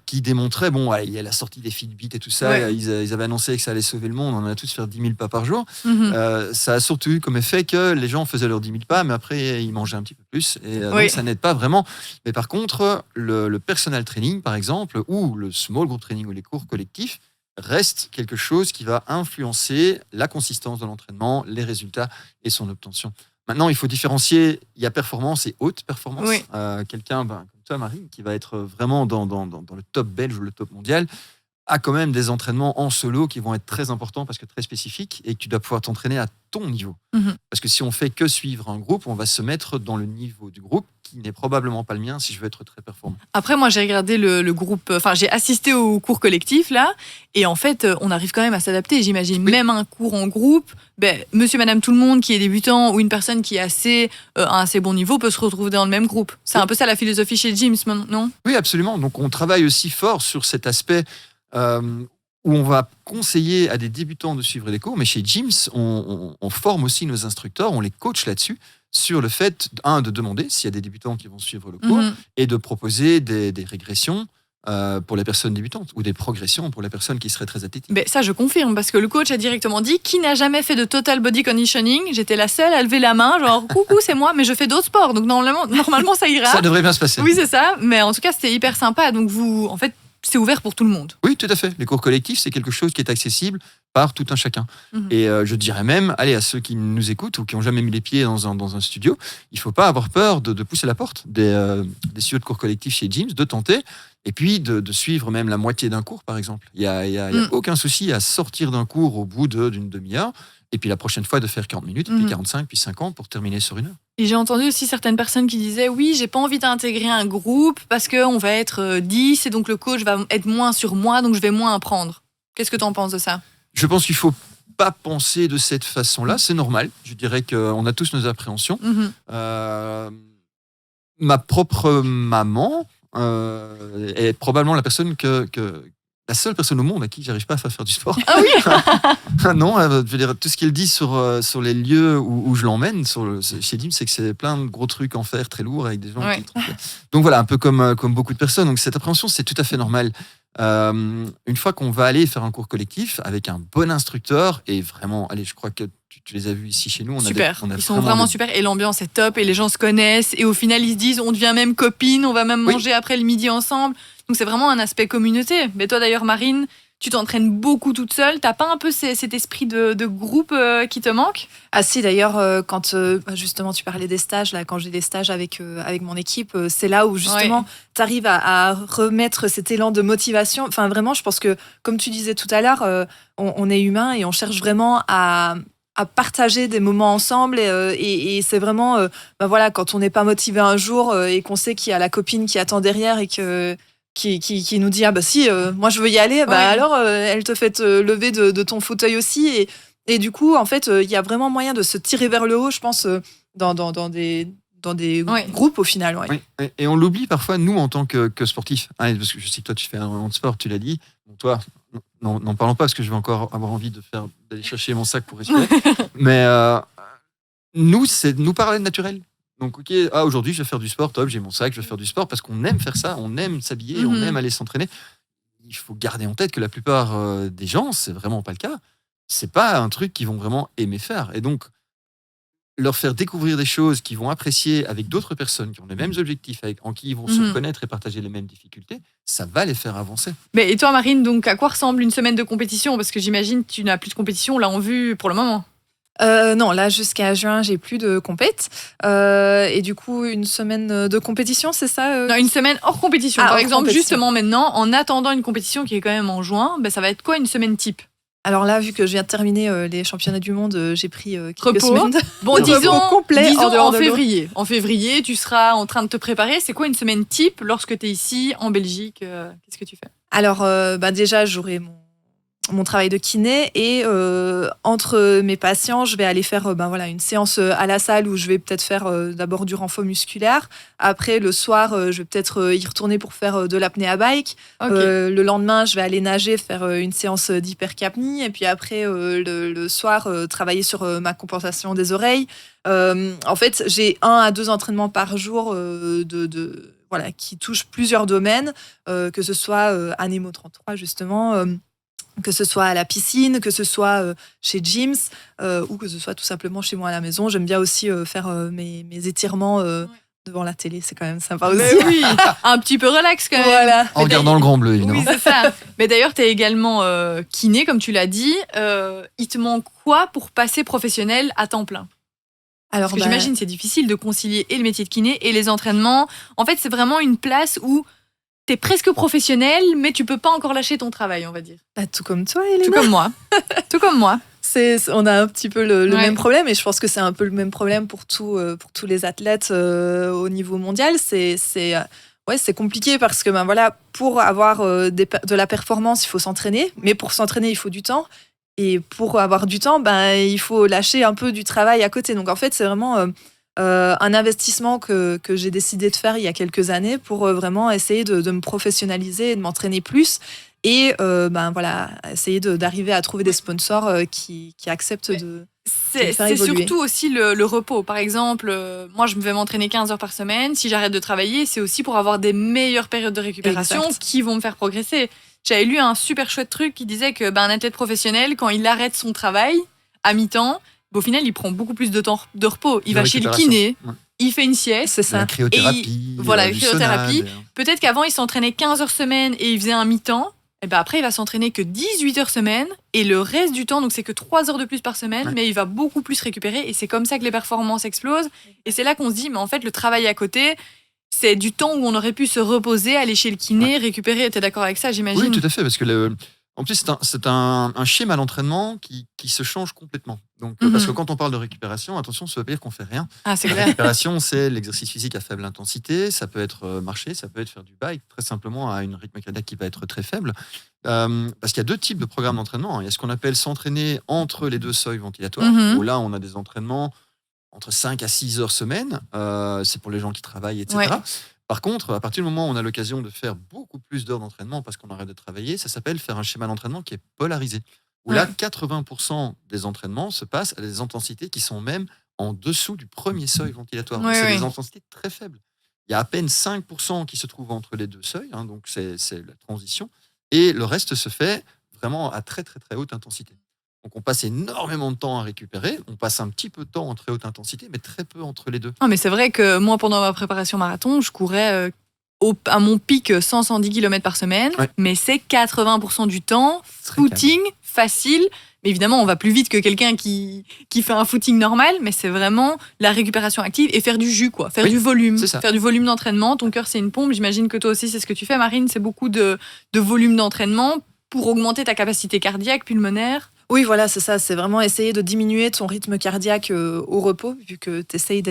qui démontraient, il y a la sortie des Fitbit et tout ça, ils avaient annoncé que ça allait sauver le monde, on allait tous faire 10 000 pas par jour. Ça a surtout eu comme effet que les gens faisaient leurs 10 000 pas, mais après ils mangeaient un petit peu plus, et donc ça n'aide pas vraiment. Mais par contre, le personal training, par exemple, ou le small group training ou les cours collectifs, reste quelque chose qui va influencer la consistance de l'entraînement, les résultats et son obtention. Maintenant, il faut différencier, il y a performance et haute performance. Quelqu'un comme toi, Marie, qui va être vraiment dans le top belge ou le top mondial, a quand même des entraînements en solo qui vont être très importants parce que très spécifiques et que tu dois pouvoir t'entraîner à ton niveau. Parce que si on fait que suivre un groupe, on va se mettre dans le niveau du groupe qui n'est probablement pas le mien si je veux être très performant. Après, moi, j'ai regardé le groupe, j'ai assisté au cours collectif, là, et en fait, on arrive quand même à s'adapter, j'imagine. Même un cours en groupe, monsieur, madame, tout le monde qui est débutant ou une personne qui est à un assez bon niveau peut se retrouver dans le même groupe. C'est un peu ça la philosophie chez Gyms, non ? Oui, absolument. Donc, on travaille aussi fort sur cet aspect où on va conseiller à des débutants de suivre les cours, mais chez Gyms, on forme aussi nos instructeurs, on les coach là-dessus, sur le fait, de demander s'il y a des débutants qui vont suivre le cours, et de proposer des régressions pour les personnes débutantes, ou des progressions pour les personnes qui seraient très athlétiques. Ça, je confirme, parce que le coach a directement dit, qui n'a jamais fait de total body conditioning ? J'étais la seule à lever la main, genre, coucou, c'est moi, mais je fais d'autres sports, donc normalement ça ira. Ça devrait bien se passer. Oui, c'est ça, mais en tout cas, c'était hyper sympa, donc en fait, c'est ouvert pour tout le monde. Oui, tout à fait. Les cours collectifs, c'est quelque chose qui est accessible par tout un chacun. Et je dirais même, allez, à ceux qui nous écoutent ou qui n'ont jamais mis les pieds dans un studio, il ne faut pas avoir peur de pousser la porte des studios de cours collectifs chez Gyms, de tenter, et puis de suivre même la moitié d'un cours, par exemple. Il n'y a aucun souci à sortir d'un cours au bout d'une demi-heure, et puis la prochaine fois de faire 40 minutes, puis 45, puis 50 pour terminer sur 1 heure. Et j'ai entendu aussi certaines personnes qui disaient oui, j'ai pas envie d'intégrer un groupe parce qu'on va être 10 et donc le coach va être moins sur moi, donc je vais moins apprendre. Qu'est-ce que tu en penses de ça ? Je pense qu'il ne faut pas penser de cette façon-là, c'est normal. Je dirais qu'on a tous nos appréhensions. Ma propre maman est probablement la seule personne au monde à qui j'arrive pas à faire du sport. Ah oui. Non, je veux dire, tout ce qu'elle dit sur les lieux où je l'emmène, chez Dim, c'est que c'est plein de gros trucs en fer très lourds avec des gens qui trompent. Donc voilà, un peu comme beaucoup de personnes. Donc cette appréhension, c'est tout à fait normal. Une fois qu'on va aller faire un cours collectif avec un bon instructeur, et vraiment, allez, je crois que tu les as vus ici chez nous. Ils sont vraiment super et l'ambiance est top et les gens se connaissent et au final ils se disent on devient même copines, on va même manger après le midi ensemble. Donc c'est vraiment un aspect communauté. Mais toi d'ailleurs Marine, tu t'entraînes beaucoup toute seule. T'as pas un peu cet esprit de groupe qui te manque ? Ah si, d'ailleurs, quand justement tu parlais des stages, là, quand j'ai des stages avec mon équipe, c'est là où justement tu arrives à remettre cet élan de motivation. Enfin vraiment, je pense que comme tu disais tout à l'heure, on est humain et on cherche vraiment à partager des moments ensemble et c'est vraiment voilà, quand on n'est pas motivé un jour et qu'on sait qu'il y a la copine qui attend derrière et qui nous dit ah bah si moi je veux y aller, alors elle te fait te lever de ton fauteuil aussi et du coup en fait il y a vraiment moyen de se tirer vers le haut, je pense, dans dans des groupes au final. Ouais. Oui. Et on l'oublie parfois, nous, en tant que sportifs. Parce que je sais que toi, tu fais énormément de sport, tu l'as dit. Bon, toi, n'en parlons pas parce que je vais encore avoir envie d'aller chercher mon sac pour respirer. Mais nous paraît naturel. Donc, aujourd'hui, je vais faire du sport, top, j'ai mon sac, je vais faire du sport parce qu'on aime faire ça, on aime s'habiller, on aime aller s'entraîner. Il faut garder en tête que la plupart des gens, c'est vraiment pas le cas. C'est pas un truc qu'ils vont vraiment aimer faire. Et donc, leur faire découvrir des choses qu'ils vont apprécier avec d'autres personnes qui ont les mêmes objectifs, en qui ils vont se reconnaître et partager les mêmes difficultés, ça va les faire avancer. Mais et toi, Marine, donc à quoi ressemble une semaine de compétition ? Parce que j'imagine que tu n'as plus de compétition là en vue pour le moment. Non, là jusqu'à juin, j'ai plus de compète. Et du coup, une semaine de compétition, c'est ça Non, une semaine hors compétition. Par exemple, compétition. Justement maintenant, en attendant une compétition qui est quand même en juin, ça va être quoi une semaine type ? Alors là, vu que je viens de terminer les championnats du monde, j'ai pris quelques semaines Bon, disons complet en février. En février, tu seras en train de te préparer. C'est quoi une semaine type lorsque tu es ici, en Belgique ? Qu'est-ce que tu fais ? Alors, déjà, j'aurai mon travail de kiné et entre mes patients, je vais aller faire une séance à la salle où je vais peut-être faire d'abord du renfort musculaire. Après, le soir, je vais peut-être y retourner pour faire de l'apnée à bike. Okay. Le lendemain, je vais aller nager, faire une séance d'hypercapnie. Et puis après, le soir, travailler sur ma compensation des oreilles. En fait, j'ai 1 à 2 entraînements par jour qui touchent plusieurs domaines, que ce soit à Nemo 33, justement, que ce soit à la piscine, que ce soit chez Gyms, ou que ce soit tout simplement chez moi à la maison. J'aime bien aussi faire mes étirements devant la télé, c'est quand même sympa aussi. Mais oui, un petit peu relax quand même. Voilà. En regardant le grand bleu, évidemment. Oui, c'est ça. Mais d'ailleurs, tu es également kiné, comme tu l'as dit. Il te manque quoi pour passer professionnel à temps plein ? Alors, Parce que j'imagine c'est difficile de concilier et le métier de kiné et les entraînements. En fait, c'est vraiment une place où t'es presque professionnel, mais tu peux pas encore lâcher ton travail, on va dire. Tout comme toi, Elena. Tout comme moi. Tout comme moi. On a un petit peu le même problème, et je pense que c'est un peu le même problème pour tous les athlètes au niveau mondial. C'est compliqué parce que pour avoir de la performance, il faut s'entraîner, mais pour s'entraîner, il faut du temps. Et pour avoir du temps, il faut lâcher un peu du travail à côté. Donc en fait, c'est vraiment un investissement que j'ai décidé de faire il y a quelques années pour vraiment essayer de me professionnaliser et de m'entraîner plus. Et essayer d'arriver à trouver des sponsors qui acceptent de faire c'est évoluer. surtout aussi le repos. Par exemple, moi, je vais m'entraîner 15 heures par semaine. Si j'arrête de travailler, c'est aussi pour avoir des meilleures périodes de récupération qui vont me faire progresser. J'avais lu un super chouette truc qui disait que un athlète professionnel, quand il arrête son travail à mi-temps, au final, il prend beaucoup plus de temps de repos. Il va chez le kiné, il fait une sieste. C'est ça. La cryothérapie. La cryothérapie. Peut-être qu'avant, il s'entraînait 15 heures semaine et il faisait un mi-temps. Et après, il va s'entraîner que 18 heures semaine et le reste du temps, donc c'est que 3 heures de plus par semaine, mais il va beaucoup plus récupérer et c'est comme ça que les performances explosent. Et c'est là qu'on se dit, mais en fait, le travail à côté, c'est du temps où on aurait pu se reposer, aller chez le kiné, récupérer. T'es d'accord avec ça, j'imagine ? Oui, tout à fait, parce que en plus, c'est un schéma d'entraînement qui se change complètement. Donc, parce que quand on parle de récupération, attention, ça veut pas dire qu'on fait rien. Ah, c'est La clair. récupération, c'est l'exercice physique à faible intensité. Ça peut être marcher, ça peut être faire du bike, très simplement à une rythme cardiaque qui va être très faible. Parce qu'il y a 2 types de programmes d'entraînement. Il y a ce qu'on appelle s'entraîner entre les 2 seuils ventilatoires, où là, on a des entraînements entre 5 à 6 heures semaine. C'est pour les gens qui travaillent, etc. Ouais. Par contre, à partir du moment où on a l'occasion de faire beaucoup plus d'heures d'entraînement parce qu'on arrête de travailler, ça s'appelle faire un schéma d'entraînement qui est polarisé. Où là, 80% des entraînements se passent à des intensités qui sont même en dessous du premier seuil ventilatoire. C'est des intensités très faibles. Il y a à peine 5% qui se trouvent entre les 2 seuils, donc c'est la transition. Et le reste se fait vraiment à très, très, très haute intensité. Donc, on passe énormément de temps à récupérer. On passe un petit peu de temps en très haute intensité, mais très peu entre les 2. Ah, mais c'est vrai que moi, pendant ma préparation marathon, je courais à mon pic 100-110 km par semaine. Ouais. Mais c'est 80% du temps, footing, facile. Mais évidemment, on va plus vite que quelqu'un qui fait un footing normal. Mais c'est vraiment la récupération active et faire du jus, quoi. Faire du volume. Faire du volume d'entraînement. Ton cœur, c'est une pompe. J'imagine que toi aussi, c'est ce que tu fais, Marine. C'est beaucoup de volume d'entraînement pour augmenter ta capacité cardiaque, pulmonaire. Oui, voilà, c'est ça. C'est vraiment essayer de diminuer ton rythme cardiaque au repos, vu que tu essayes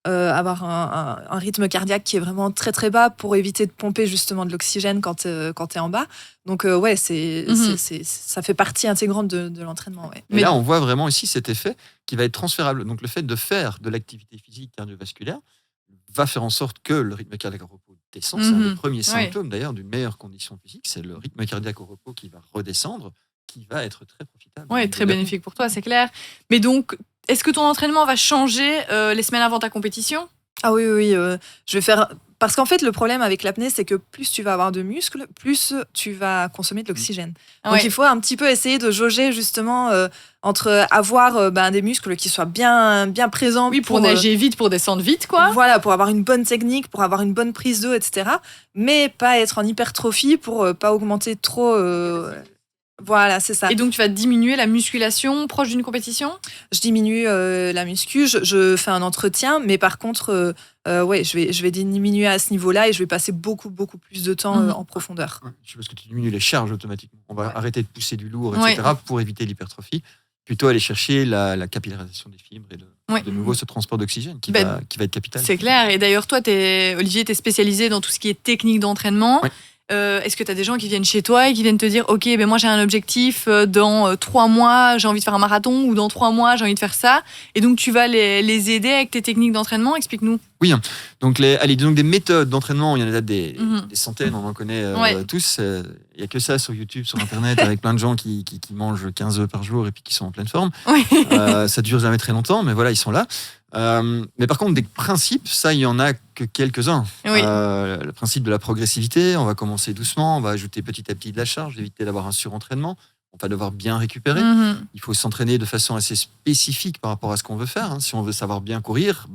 avoir un rythme cardiaque qui est vraiment très très bas pour éviter de pomper justement de l'oxygène quand tu es en bas. Donc ça fait partie intégrante de l'entraînement. Ouais. Mais là, on voit vraiment ici cet effet. qui va être transférable. Donc le fait de faire de l'activité physique cardiovasculaire va faire en sorte que le rythme cardiaque au repos descend. C'est un des premiers symptômes d'ailleurs d'une meilleure condition physique, c'est le rythme cardiaque au repos qui va redescendre, qui va être très profitable. Oui, très bénéfique pour toi, c'est clair. Mais donc, est-ce que ton entraînement va changer les semaines avant ta compétition ? Ah oui, je vais faire... Parce qu'en fait, le problème avec l'apnée, c'est que plus tu vas avoir de muscles, plus tu vas consommer de l'oxygène. Donc, il faut un petit peu essayer de jauger justement entre avoir des muscles qui soient bien présents. Oui, pour nager vite, pour descendre vite, quoi. Voilà, pour avoir une bonne technique, pour avoir une bonne prise d'eau, etc. Mais pas être en hypertrophie pour pas augmenter trop... Voilà, c'est ça. Et donc, tu vas diminuer la musculation proche d'une compétition ? Je diminue la muscu, je fais un entretien, mais par contre, je vais diminuer à ce niveau-là et je vais passer beaucoup plus de temps en profondeur. Je suppose que tu diminues les charges automatiquement. On va arrêter de pousser du lourd, etc. pour éviter l'hypertrophie. Plutôt aller chercher la capillarisation des fibres et de nouveau ce transport d'oxygène qui va être capital. C'est clair. Et d'ailleurs, toi, Olivier, tu es spécialisé dans tout ce qui est technique d'entraînement. Oui. Est-ce que tu as des gens qui viennent chez toi et qui viennent te dire ok, moi j'ai un objectif, dans 3 mois j'ai envie de faire un marathon, ou dans 3 mois j'ai envie de faire ça, et donc tu vas les aider avec tes techniques d'entraînement? Explique-nous. Oui, donc des méthodes d'entraînement, il y en a des centaines, on en connaît tous. Il n'y a que ça sur YouTube, sur Internet, avec plein de gens qui mangent 15 œufs par jour et puis qui sont en pleine forme. Oui. Ça dure jamais très longtemps, mais voilà, ils sont là. Mais par contre, des principes, ça, il n'y en a que quelques-uns. Oui. Le principe de la progressivité, on va commencer doucement, on va ajouter petit à petit de la charge, éviter d'avoir un surentraînement. On va devoir bien récupérer. Il faut s'entraîner de façon assez spécifique par rapport à ce qu'on veut faire. Si on veut savoir bien courir,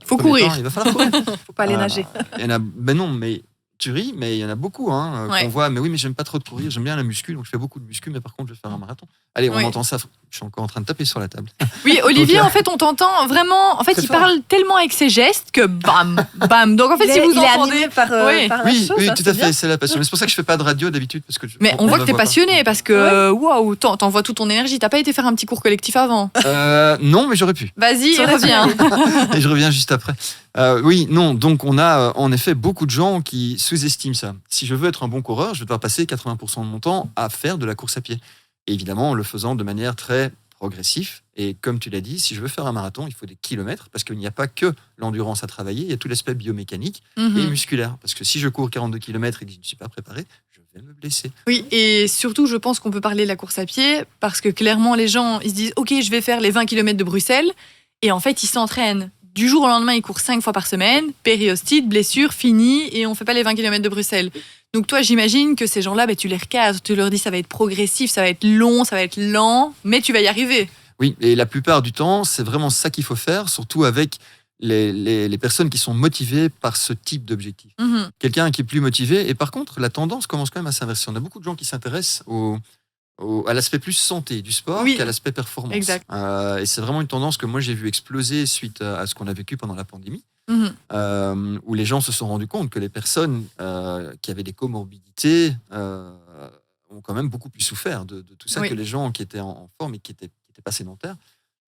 faut courir. Il va falloir courir. Faut pas aller nager. Il y en a, non, mais tu ris, mais il y en a beaucoup qu'on voit. Mais oui, mais j'aime pas trop de courir, j'aime bien la muscu, donc je fais beaucoup de muscu, mais par contre, je vais faire un marathon. Allez, on entend ça. Je suis encore en train de taper sur la table. Oui, Olivier, donc, en fait, on t'entend vraiment. En fait, il parle tellement avec ses gestes que bam, bam. Donc en fait, si vous entendez, par la chose, oui, tout à fait, c'est la passion. Mais c'est pour ça que je fais pas de radio d'habitude, parce que. Mais on voit que t'es passionné, parce que waouh, t'envoies toute ton énergie. T'as pas été faire un petit cours collectif avant? Non, mais j'aurais pu. Vas-y, reviens. Et je reviens juste après. Donc on a en effet beaucoup de gens qui sous-estiment ça. Si je veux être un bon coureur, je vais devoir passer 80% de mon temps à faire de la course à pied. Et évidemment, en le faisant de manière très progressive. Et comme tu l'as dit, si je veux faire un marathon, il faut des kilomètres, parce qu'il n'y a pas que l'endurance à travailler, il y a tout l'aspect biomécanique et musculaire. Parce que si je cours 42 kilomètres et que je ne suis pas préparé, je vais me blesser. Oui, et surtout, je pense qu'on peut parler de la course à pied, parce que clairement, les gens, ils se disent « Ok, je vais faire les 20 km de Bruxelles », et en fait, ils s'entraînent. Du jour au lendemain, ils courent 5 fois par semaine, périostite, blessure, fini, et on ne fait pas les 20 km de Bruxelles. Donc toi, j'imagine que ces gens-là, tu les recadres, tu leur dis ça va être progressif, ça va être long, ça va être lent, mais tu vas y arriver. Oui, et la plupart du temps, c'est vraiment ça qu'il faut faire, surtout avec les personnes qui sont motivées par ce type d'objectif. Quelqu'un qui est plus motivé, et par contre, la tendance commence quand même à s'inverser. On a beaucoup de gens qui s'intéressent à l'aspect plus santé du sport qu'à l'aspect performance. Exact. Et c'est vraiment une tendance que moi j'ai vu exploser suite à ce qu'on a vécu pendant la pandémie, où les gens se sont rendus compte que les personnes qui avaient des comorbidités ont quand même beaucoup plus souffert de tout ça que les gens qui étaient en forme et qui étaient pas sédentaires.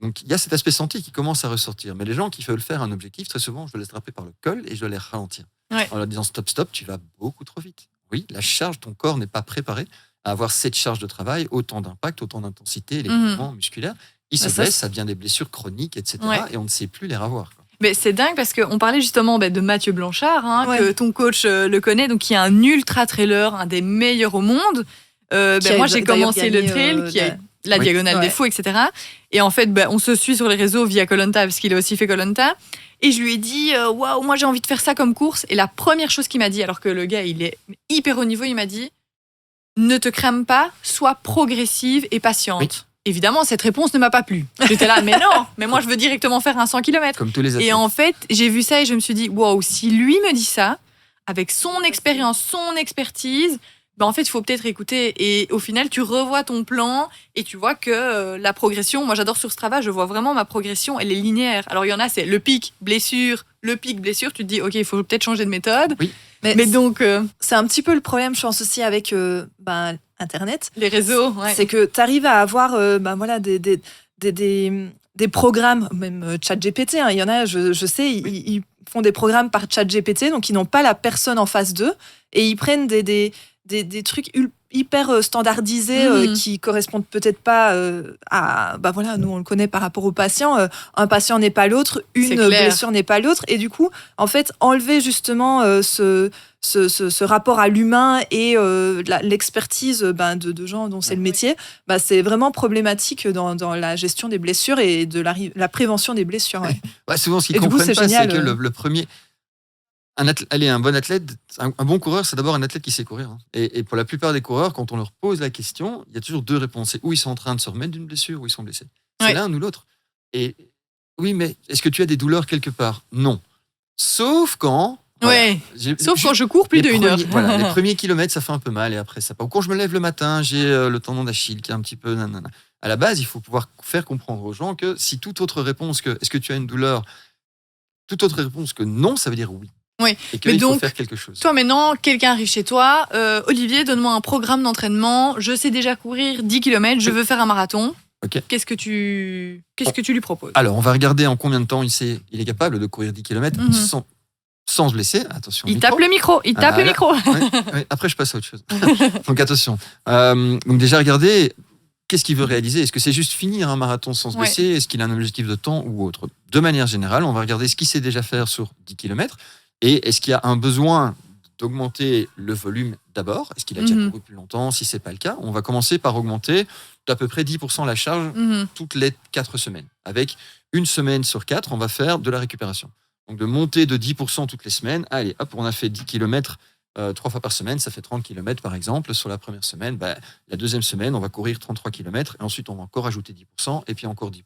Donc il y a cet aspect santé qui commence à ressortir. Mais les gens qui veulent faire un objectif, très souvent, je dois les attraper par le col et je dois les ralentir. En leur disant stop, tu vas beaucoup trop vite. Oui, la charge, ton corps n'est pas préparé à avoir cette charge de travail, autant d'impact, autant d'intensité, les mouvements musculaires. Ils se blessent, ça devient des blessures chroniques, etc. Et on ne sait plus les revoir. Mais c'est dingue parce qu'on parlait justement de Mathieu Blanchard, que ton coach le connaît, donc qui est un ultra-trailer, un des meilleurs au monde. Moi, j'ai commencé le trail, qui a la diagonale des fous, etc. Et en fait, on se suit sur les réseaux via Koh-Lanta, parce qu'il a aussi fait Koh-Lanta. Et je lui ai dit, waouh, moi j'ai envie de faire ça comme course. Et la première chose qu'il m'a dit, alors que le gars, il est hyper haut niveau, il m'a dit, ne te crame pas, sois progressive et patiente. Oui. Évidemment, cette réponse ne m'a pas plu. J'étais là, mais non, mais moi je veux directement faire un 100 km. Comme tous les athlètes. Et en fait, j'ai vu ça et je me suis dit, waouh, si lui me dit ça, avec son expérience, son expertise, en fait, il faut peut-être écouter. Et au final, tu revois ton plan et tu vois que la progression, moi j'adore sur Strava, je vois vraiment ma progression, elle est linéaire. Alors il y en a, c'est le pic, blessure, tu te dis, ok, il faut peut-être changer de méthode. Oui. Mais donc, c'est un petit peu le problème, je pense aussi, avec Internet. Les réseaux, C'est que tu arrives à avoir des programmes, même ChatGPT. Il y en a, je sais, ils font des programmes par ChatGPT, donc ils n'ont pas la personne en face d'eux, et ils prennent des trucs hyper standardisés qui correspondent peut-être pas à... voilà, nous, on le connaît par rapport aux patients. Un patient n'est pas l'autre, une blessure n'est pas l'autre. Et du coup, en fait, enlever justement ce rapport à l'humain et l'expertise de gens dont c'est le métier, c'est vraiment problématique dans la gestion des blessures et de la prévention des blessures. Ouais. Souvent, ce qu'ils ne comprennent pas, c'est que le premier... un bon athlète, un bon coureur, c'est d'abord un athlète qui sait courir. Et pour la plupart des coureurs, quand on leur pose la question, il y a toujours deux réponses. C'est où ils sont en train de se remettre d'une blessure, ou ils sont blessés. C'est l'un ou l'autre. Et oui, mais est-ce que tu as des douleurs quelque part ? Non. Sauf quand... Sauf quand je cours plus d'1 heure. Voilà, les premiers kilomètres, ça fait un peu mal et après ça part. Ou quand je me lève le matin, j'ai le tendon d'Achille qui est un petit peu nanana. À la base, il faut pouvoir faire comprendre aux gens que si toute autre réponse que est-ce que tu as une douleur, toute autre réponse que non, ça veut dire oui. Oui, et qu'il faut faire quelque chose. Toi maintenant, quelqu'un arrive chez toi, Olivier, donne-moi un programme d'entraînement, je sais déjà courir 10 km, je veux faire un marathon. Okay. Qu'est-ce que tu lui proposes ? Alors, on va regarder en combien de temps il est capable de courir 10 km sans se blesser. Attention. Il tape le micro. Oui. Après, je passe à autre chose. Donc, attention. Donc, déjà, regardez, qu'est-ce qu'il veut réaliser ? Est-ce que c'est juste finir un marathon sans se blesser ? Est-ce qu'il a un objectif de temps ou autre ? De manière générale, on va regarder ce qu'il sait déjà faire sur 10 km et est-ce qu'il y a un besoin d'augmenter le volume d'abord ? Est-ce qu'il a déjà couru plus longtemps ? Si ce n'est pas le cas, on va commencer par augmenter d'à peu près 10% la charge toutes les 4 semaines. Avec une semaine sur 4, on va faire de la récupération. Donc, de monter de 10% toutes les semaines. Allez, hop, on a fait 10 km 3 fois par semaine, ça fait 30 km par exemple. Sur la première semaine, la deuxième semaine, on va courir 33 km et ensuite, on va encore ajouter 10% et puis encore 10%.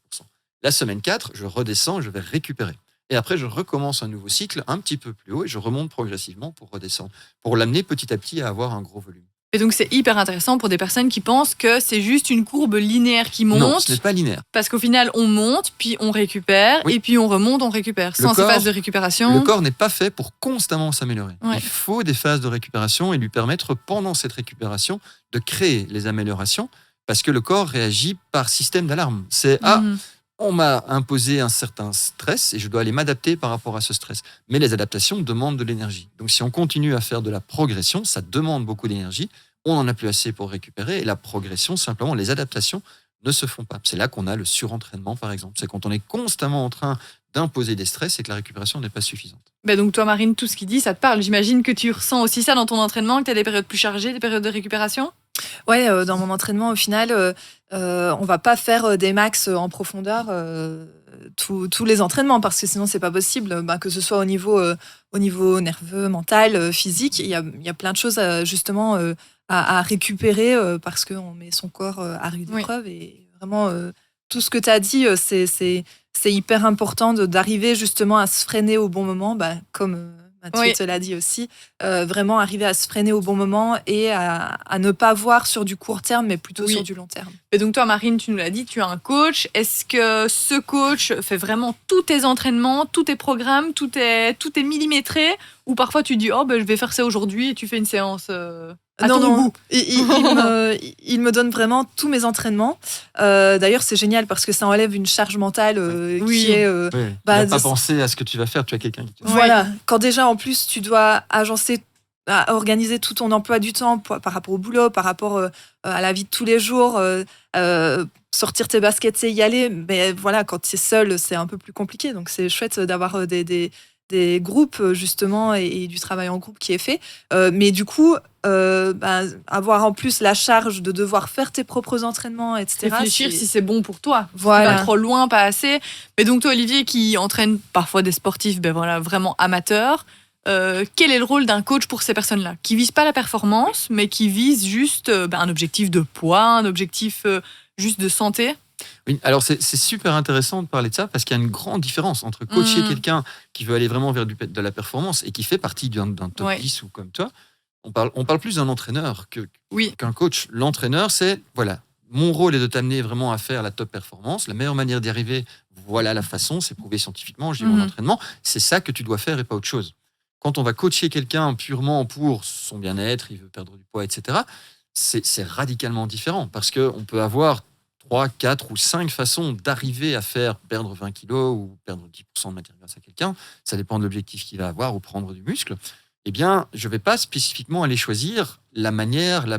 La semaine 4, je redescends, je vais récupérer. Et après, je recommence un nouveau cycle un petit peu plus haut et je remonte progressivement pour redescendre, pour l'amener petit à petit à avoir un gros volume. Et donc, c'est hyper intéressant pour des personnes qui pensent que c'est juste une courbe linéaire qui monte. Non, ce n'est pas linéaire. Parce qu'au final, on monte, puis on récupère, et puis on remonte, on récupère. Sans ces phases de récupération. Le corps n'est pas fait pour constamment s'améliorer. Il faut des phases de récupération et lui permettre, pendant cette récupération, de créer les améliorations, parce que le corps réagit par système d'alarme. C'est on m'a imposé un certain stress et je dois aller m'adapter par rapport à ce stress. Mais les adaptations demandent de l'énergie. Donc, si on continue à faire de la progression, ça demande beaucoup d'énergie. On n'en a plus assez pour récupérer. Et la progression, simplement, les adaptations ne se font pas. C'est là qu'on a le surentraînement, par exemple. C'est quand on est constamment en train d'imposer des stress et que la récupération n'est pas suffisante. Donc toi, Marine, tout ce qu'il dit, ça te parle. J'imagine que tu ressens aussi ça dans ton entraînement, que tu as des périodes plus chargées, des périodes de récupération ? Ouais, dans mon entraînement, au final, on va pas faire des max en profondeur tous les entraînements parce que sinon c'est pas possible. Que ce soit au niveau nerveux, mental, physique, il y a plein de choses justement à récupérer parce qu'on met son corps à rude épreuve et vraiment tout ce que tu as dit, c'est hyper important d'arriver justement à se freiner au bon moment, comme Mathieu te l'a dit aussi, vraiment arriver à se freiner au bon moment et à ne pas voir sur du court terme, mais plutôt sur du long terme. Et donc toi, Marine, tu nous l'as dit, tu as un coach. Est-ce que ce coach fait vraiment tous tes entraînements, tous tes programmes, tout est millimétré ? Ou parfois tu dis, je vais faire ça aujourd'hui et tu fais une séance à ton goût. Il me donne vraiment tous mes entraînements. D'ailleurs, c'est génial parce que ça enlève une charge mentale qui est... tu vas pas penser à ce que tu vas faire, tu as quelqu'un qui te... Voilà, quand déjà en plus tu dois organiser tout ton emploi du temps par rapport au boulot, par rapport à la vie de tous les jours, sortir tes baskets et y aller. Mais voilà, quand tu es seul, c'est un peu plus compliqué. Donc c'est chouette d'avoir des groupes justement et du travail en groupe qui est fait. Mais du coup, avoir en plus la charge de devoir faire tes propres entraînements, etc. Réfléchir si c'est bon pour toi. Voilà. Pas trop loin, pas assez. Mais donc toi, Olivier, qui entraîne parfois des sportifs vraiment amateurs, quel est le rôle d'un coach pour ces personnes-là qui visent pas la performance, mais qui visent juste un objectif de poids, un objectif juste de santé? Oui, alors c'est super intéressant de parler de ça parce qu'il y a une grande différence entre coacher quelqu'un qui veut aller vraiment vers de la performance et qui fait partie d'un top 10 ou comme toi. On parle plus d'un entraîneur qu'un coach. L'entraîneur, c'est mon rôle est de t'amener vraiment à faire la top performance. La meilleure manière d'y arriver, voilà la façon, c'est prouvé scientifiquement. Je dis mon entraînement, c'est ça que tu dois faire et pas autre chose. Quand on va coacher quelqu'un purement pour son bien-être, il veut perdre du poids, etc., c'est radicalement différent parce qu'on peut avoir 3, 4 ou 5 façons d'arriver à faire perdre 20 kilos ou perdre 10% de matière grasse à quelqu'un. Ça dépend de l'objectif qu'il va avoir ou prendre du muscle. Eh bien, je ne vais pas spécifiquement aller choisir la manière la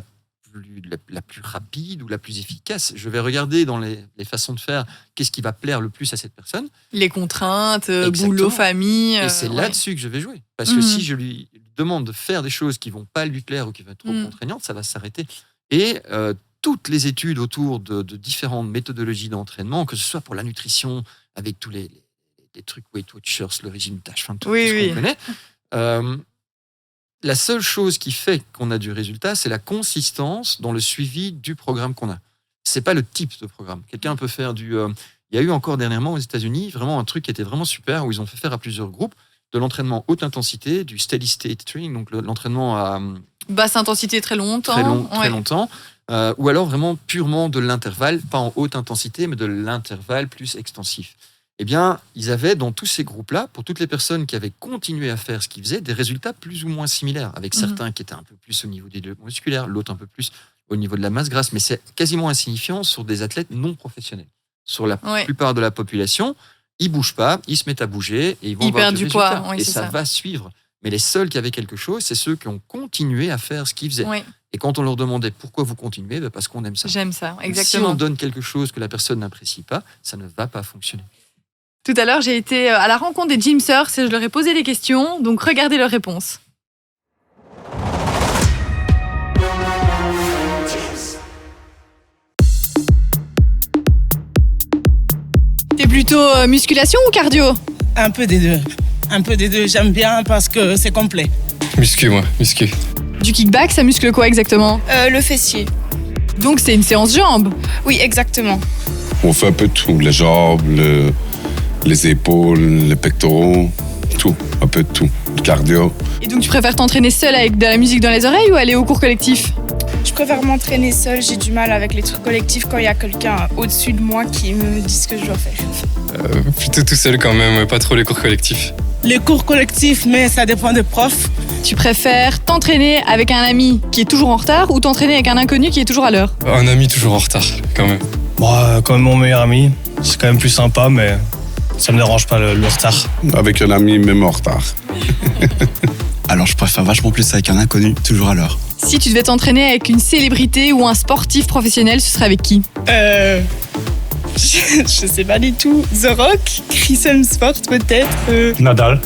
la plus rapide ou la plus efficace. Je vais regarder dans les façons de faire qu'est-ce qui va plaire le plus à cette personne. Les contraintes, boulot, famille. Et c'est là-dessus que je vais jouer. Parce que si je lui demande de faire des choses qui ne vont pas lui plaire ou qui vont être trop contraignantes, ça va s'arrêter. Et toutes les études autour de différentes méthodologies d'entraînement, que ce soit pour la nutrition, avec tous les trucs Weight Watchers, le régime tâche, tout ce qu'on connaît, la seule chose qui fait qu'on a du résultat, c'est la consistance dans le suivi du programme qu'on a. C'est pas le type de programme. Quelqu'un peut faire il y a eu encore dernièrement aux États-Unis vraiment un truc qui était vraiment super où ils ont fait faire à plusieurs groupes de l'entraînement haute intensité, du steady state training, donc l'entraînement à basse intensité très longtemps, très longtemps, ou alors vraiment purement de l'intervalle, pas en haute intensité, mais de l'intervalle plus extensif. Eh bien, ils avaient dans tous ces groupes-là, pour toutes les personnes qui avaient continué à faire ce qu'ils faisaient, des résultats plus ou moins similaires, avec certains qui étaient un peu plus au niveau des développements musculaires, l'autre un peu plus au niveau de la masse grasse, mais c'est quasiment insignifiant sur des athlètes non professionnels. Sur la plupart de la population, ils bougent pas, ils se mettent à bouger et ils vont avoir du poids. Et ça va suivre. Mais les seuls qui avaient quelque chose, c'est ceux qui ont continué à faire ce qu'ils faisaient. Et quand on leur demandait pourquoi vous continuez, parce qu'on aime ça. J'aime ça, exactement. Si on donne quelque chose que la personne n'apprécie pas, ça ne va pas fonctionner. Tout à l'heure, j'ai été à la rencontre des Gymsers et je leur ai posé des questions, donc regardez leurs réponses. T'es plutôt musculation ou cardio ? Un peu des deux. J'aime bien parce que c'est complet. Muscu. Du kickback, ça muscle quoi exactement ? Le fessier. Donc c'est une séance jambes ? Oui, exactement. On fait un peu de tout, les jambes, les épaules, les pectoraux, tout, un peu de tout, le cardio. Et donc tu préfères t'entraîner seul avec de la musique dans les oreilles ou aller au cours collectif ? Je préfère m'entraîner seule, j'ai du mal avec les trucs collectifs quand il y a quelqu'un au-dessus de moi qui me dit ce que je dois faire. Plutôt tout seul quand même, pas trop les cours collectifs. Les cours collectifs, mais ça dépend des profs. Tu préfères t'entraîner avec un ami qui est toujours en retard ou t'entraîner avec un inconnu qui est toujours à l'heure ? Un ami toujours en retard, quand même. Moi, quand même mon meilleur ami, c'est quand même plus sympa, mais ça me dérange pas le retard. Avec un ami, même en retard. Alors je préfère vachement plus avec un inconnu, toujours à l'heure. Si tu devais t'entraîner avec une célébrité ou un sportif professionnel, ce serait avec qui ? Je sais pas du tout. The Rock, Chris Hemsworth peut-être. Nadal.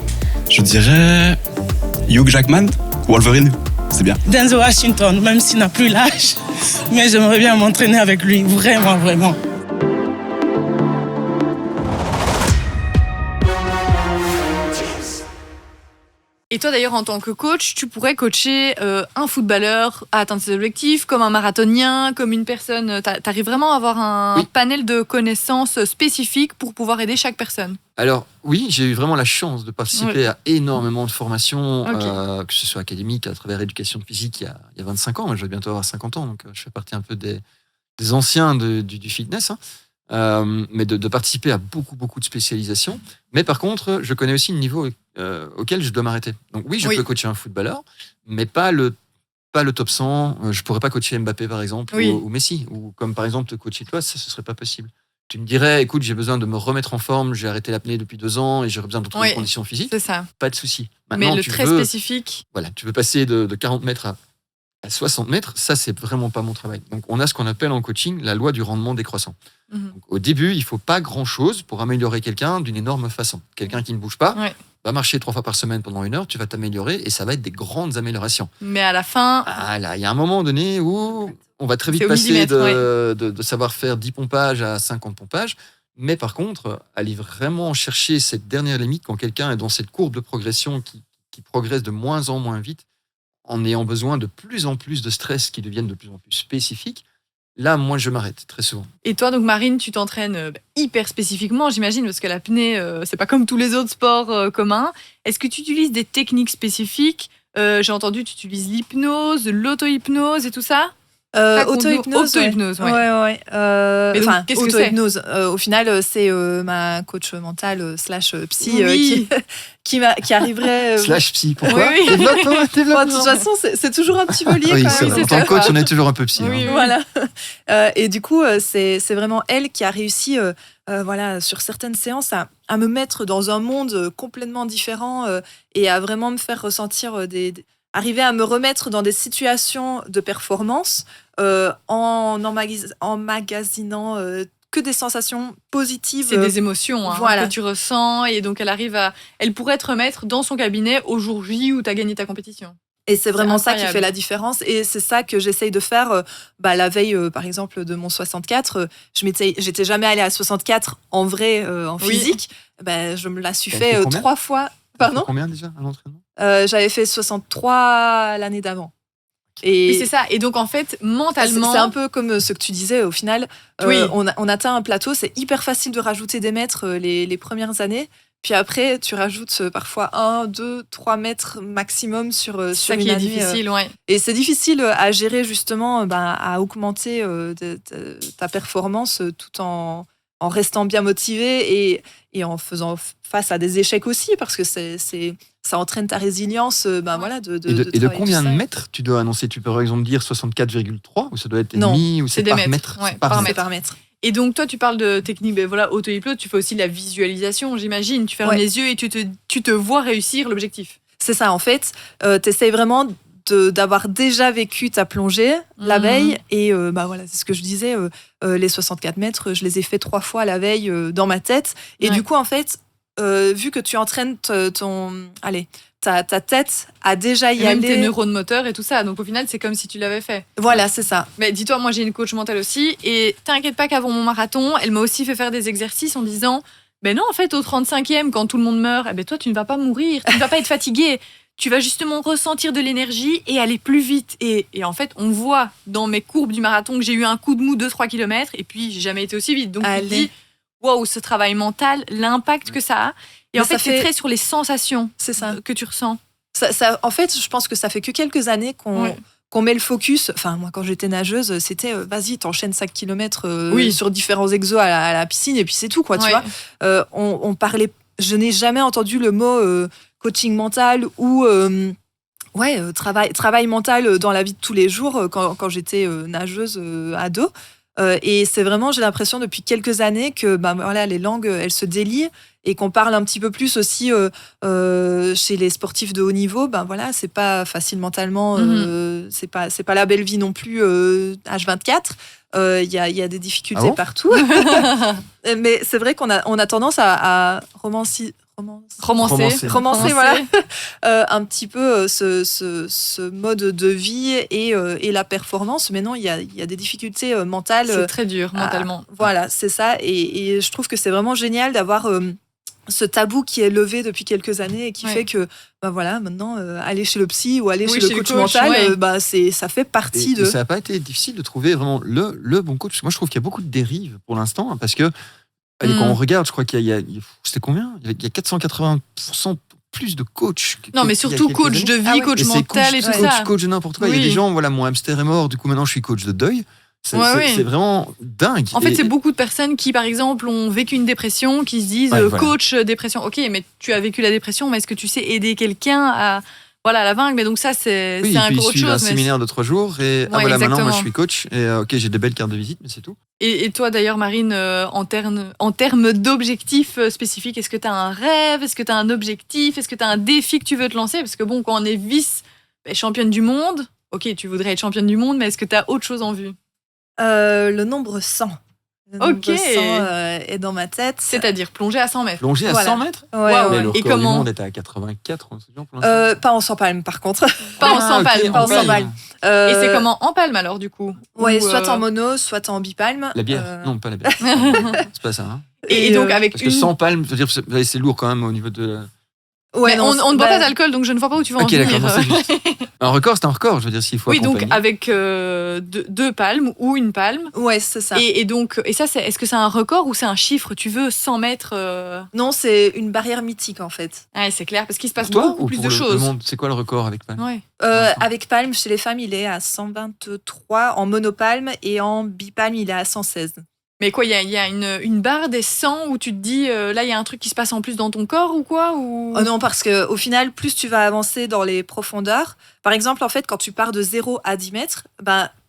Je dirais Hugh Jackman, Wolverine, c'est bien. Denzel Washington, même s'il n'a plus l'âge. Mais j'aimerais bien m'entraîner avec lui, vraiment, vraiment. Et toi d'ailleurs en tant que coach, tu pourrais coacher un footballeur à atteindre ses objectifs, comme un marathonien, comme une personne. T'arrives vraiment à avoir un panel de connaissances spécifiques pour pouvoir aider chaque personne. Alors oui, j'ai eu vraiment la chance de participer à énormément de formations, que ce soit académique, à travers l'éducation physique il y a 25 ans. Moi, je vais bientôt avoir 50 ans, donc je fais partie un peu des anciens du fitness. Mais de participer à beaucoup de spécialisations. Mais par contre, je connais aussi le niveau auquel je dois m'arrêter. Donc oui, je peux coacher un footballeur, mais pas le top 100. Je pourrais pas coacher Mbappé, par exemple, ou Messi. Ou comme par exemple te coacher toi, ça, ce serait pas possible. Tu me dirais, écoute, j'ai besoin de me remettre en forme, j'ai arrêté l'apnée depuis 2 ans et j'ai besoin d'autres conditions physiques. C'est ça. Pas de souci. Maintenant, mais spécifique. Voilà, tu veux passer de 40 mètres à 60 mètres, ça, c'est vraiment pas mon travail. Donc, on a ce qu'on appelle en coaching la loi du rendement décroissant. Donc, au début, il faut pas grand-chose pour améliorer quelqu'un d'une énorme façon. Quelqu'un qui ne bouge pas va marcher 3 fois par semaine pendant 1 heure, tu vas t'améliorer et ça va être des grandes améliorations. Mais à la fin... Ah là, il y a un moment donné où on va très vite passer de savoir faire 10 pompages à 50 pompages. Mais par contre, aller vraiment chercher cette dernière limite quand quelqu'un est dans cette courbe de progression qui progresse de moins en moins vite, en ayant besoin de plus en plus de stress qui deviennent de plus en plus spécifiques, là, moi, je m'arrête très souvent. Et toi, donc Marine, tu t'entraînes hyper spécifiquement, j'imagine, parce que l'apnée, c'est pas comme tous les autres sports communs. Est-ce que tu utilises des techniques spécifiques ? J'ai entendu, tu utilises l'hypnose, l'auto-hypnose et tout ça ? Auto-hypnose. Auto-hypnose, ouais. Qu'est-ce que c'est ? Auto-hypnose. Au final, c'est ma coach mentale / psy qui arriverait. / psy, pourquoi ? Oui. De toute façon, c'est toujours un petit peu lié. Oui, quand même. En tant que coach, on est toujours un peu psy. Oui. Voilà. Et du coup, c'est vraiment elle qui a réussi, sur certaines séances, à me mettre dans un monde complètement différent et à vraiment me faire ressentir arriver à me remettre dans des situations de performance en emmagasinant que des sensations positives. C'est des émotions voilà. que tu ressens et donc elle pourrait te remettre dans son cabinet au jour J où tu as gagné ta compétition. Et c'est vraiment ça qui fait la différence. Et c'est ça que j'essaye de faire. La veille, par exemple, de mon 64, j'étais jamais allée à 64 en vrai, en physique. Je me la suis fait 3 fois. Pardon ? Combien déjà à l'entraînement ? J'avais fait 63 l'année d'avant. Et c'est ça. Et donc, en fait, mentalement... C'est un peu comme ce que tu disais, au final. On atteint un plateau, c'est hyper facile de rajouter des mètres les premières années. Puis après, tu rajoutes parfois 1, 2, 3 mètres maximum sur une année. C'est ça qui est difficile, ouais. Et c'est difficile à gérer, justement, à augmenter ta performance tout en restant bien motivé et en faisant face à des échecs aussi, parce que ça entraîne ta résilience. Et de combien de mètres tu dois annoncer ? Tu peux par exemple dire 64,3 ou ça doit être demi ou c'est par mètre ? Ouais, par mètre. Et donc toi tu parles de technique auto-hypnose, tu fais aussi la visualisation, j'imagine. Tu fermes les yeux et tu te vois réussir l'objectif. C'est ça, en fait. T'essayes vraiment d'avoir déjà vécu ta plongée la veille. Et c'est ce que je disais, les 64 mètres, je les ai fait 3 fois la veille dans ma tête. Et du coup, en fait, vu que tu entraînes ta tête à déjà y aller. Même tes neurones moteurs et tout ça. Donc au final, c'est comme si tu l'avais fait. Voilà, c'est ça. Mais dis-toi, moi j'ai une coach mentale aussi. Et t'inquiète pas qu'avant mon marathon, elle m'a aussi fait faire des exercices en disant non, en fait, au 35e, quand tout le monde meurt, toi, tu ne vas pas mourir. Tu ne vas pas être fatigué. Tu vas justement ressentir de l'énergie et aller plus vite. Et en fait, on voit dans mes courbes du marathon que j'ai eu un coup de mou 2-3 km et puis j'ai jamais été aussi vite. Donc tu te dis, waouh, ce travail mental, l'impact que ça a. Et en fait, c'est très sur les sensations que tu ressens. En fait, je pense que ça fait que quelques années qu'on met le focus. Enfin, moi, quand j'étais nageuse, c'était vas-y, t'enchaînes 5 km sur différents exos à la piscine et puis c'est tout, quoi, tu vois. On parlait, je n'ai jamais entendu le mot coaching mental ou travail mental dans la vie de tous les jours quand j'étais nageuse ado. Et c'est vraiment, j'ai l'impression depuis quelques années que les langues elles se délient et qu'on parle un petit peu plus aussi chez les sportifs de haut niveau. C'est pas facile mentalement, c'est pas la belle vie non plus H24. Il y a des difficultés partout. Mais c'est vrai qu'on a tendance à romancer voilà, un petit peu ce mode de vie et la performance. Mais non, il y a des difficultés mentales. C'est très dur mentalement. Voilà, c'est ça. Et je trouve que c'est vraiment génial d'avoir ce tabou qui est levé depuis quelques années et qui fait que maintenant aller chez le psy ou aller chez le coach mental, ça fait partie de... Ça n'a pas été difficile de trouver vraiment le bon coach. Moi, je trouve qu'il y a beaucoup de dérives pour l'instant parce que quand on regarde, je crois qu'il y a c'était combien ? Il y a 480% plus de coachs. Non, mais surtout coach de vie, coach mental et tout ça. Coach de n'importe quoi. Il y a des gens, mon hamster est mort, du coup maintenant je suis coach de deuil. C'est vraiment dingue. En fait, c'est beaucoup de personnes qui, par exemple, ont vécu une dépression, qui se disent coach dépression. Ok, mais tu as vécu la dépression, mais est-ce que tu sais aider quelqu'un à la vaincre ? Mais donc ça, c'est un autre chose. Un séminaire de 3 jours et maintenant moi je suis coach et j'ai des belles cartes de visite, mais c'est tout. Et toi d'ailleurs, Marine, en termes d'objectifs spécifiques, est-ce que tu as un rêve ? Est-ce que tu as un objectif ? Est-ce que tu as un défi que tu veux te lancer ? Parce que quand on est championne du monde, ok, tu voudrais être championne du monde, mais est-ce que tu as autre chose en vue ? Le nombre 100. Le nombre 100 est dans ma tête. C'est-à-dire plonger à 100 mètres. Plonger à 100 mètres ? Ouais. Mais le record du monde était à 84. Pas en 100 palmes, par contre. Pas en 100 palmes. Pas en 100 palmes. Et c'est comment ? En palme, alors, du coup ? Ouais, soit en mono, soit en bipalme. La bière ? Non, pas la bière. C'est pas ça. Hein. Et donc, avec parce que 100 palmes, je veux dire, c'est lourd quand même au niveau de... Ouais, on ne boit pas d'alcool, donc je ne vois pas où tu vas en venir. Un record, c'est un record, je veux dire, s'il faut accompagner. Donc avec 2 palmes ou une palme. Ouais, c'est ça. Et ça, est-ce que c'est un record ou c'est un chiffre ? Tu veux 100 mètres Non, c'est une barrière mythique, en fait. Ouais, c'est clair, parce qu'il se passe beaucoup plus de choses. Le monde, c'est quoi le record avec palme ? Avec palme, chez les femmes, il est à 123 en monopalme et en bipalme, il est à 116. Mais quoi, il y a une barre des 100 où tu te dis, là, il y a un truc qui se passe en plus dans ton corps ou quoi ou... Oh non, parce qu'au final, plus tu vas avancer dans les profondeurs. Par exemple, en fait, quand tu pars de 0 à 10 mètres,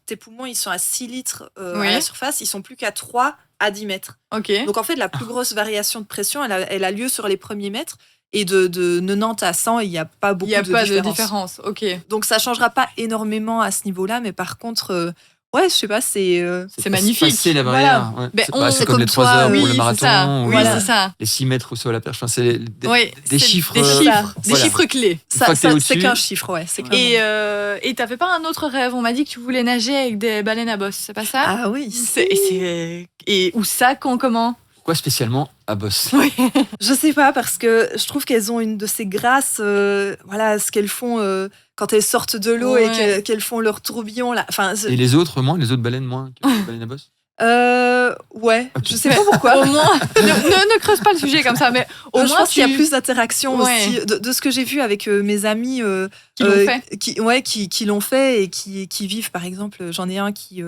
tes poumons, ils sont à 6 litres à la surface, ils sont plus qu'à 3 à 10 mètres. Okay. Donc, en fait, la plus grosse variation de pression, elle a lieu sur les premiers mètres. Et de 90 à 100, il n'y a pas beaucoup de différence. Il n'y a pas de différence, ok. Donc ça ne changera pas énormément à ce niveau-là, mais par contre, ouais, je sais pas, c'est magnifique. C'est la barrière. Voilà. Ouais. C'est comme les 3 heures pour le marathon. C'est ça. Les 6 mètres au saut à la perche. Enfin, c'est des chiffres. Des chiffres clés. C'est qu'un chiffre, ouais. Et t'avais pas un autre rêve? On m'a dit que tu voulais nager avec des baleines à bosse, c'est pas ça? Ah oui. Et où ça, quand, comment? Pourquoi spécialement à bosse? Oui. Je sais pas, parce que je trouve qu'elles ont une de ces grâces, ce qu'elles font quand elles sortent de l'eau et qu'elles font leur tourbillon. Là. Enfin, et les autres baleines moins que les baleines à bosse? Ouais, je sais pas pourquoi. Au moins, ne creuse pas le sujet comme ça, mais au moins je pense qu'il y a plus d'interaction aussi. De ce que j'ai vu avec mes amis qui l'ont fait et qui vivent, par exemple, j'en ai un qui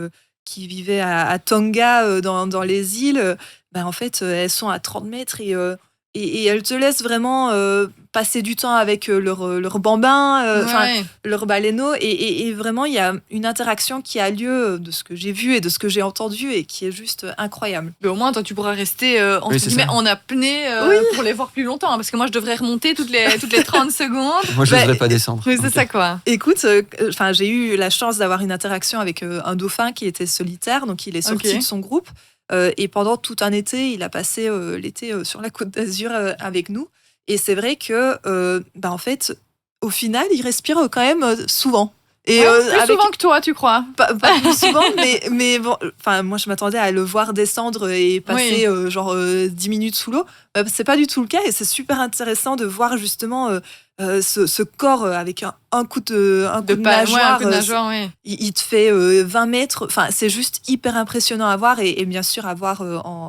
vivait à Tonga dans les îles. En fait, elles sont à 30 mètres et elles te laissent vraiment passer du temps avec leur bambin, leur baleineau. Et vraiment, il y a une interaction qui a lieu de ce que j'ai vu et de ce que j'ai entendu et qui est juste incroyable. Mais au moins, toi, tu pourras rester en apnée pour les voir plus longtemps. Parce que moi, je devrais remonter toutes les 30 secondes. Moi, je n'oserais pas descendre. Oui, c'est ça, quoi. Écoute, j'ai eu la chance d'avoir une interaction avec un dauphin qui était solitaire. Donc, il est sorti de son groupe. Et pendant tout un été, il a passé l'été sur la Côte d'Azur avec nous. Et c'est vrai que, en fait, au final, il respire quand même souvent. Et plus souvent que toi, tu crois? Pas plus souvent, mais bon, moi je m'attendais à le voir descendre et passer 10 minutes sous l'eau. C'est pas du tout le cas et c'est super intéressant de voir justement ce corps avec un coup de nageoire. Il te fait 20 mètres. Enfin, c'est juste hyper impressionnant à voir et bien sûr à voir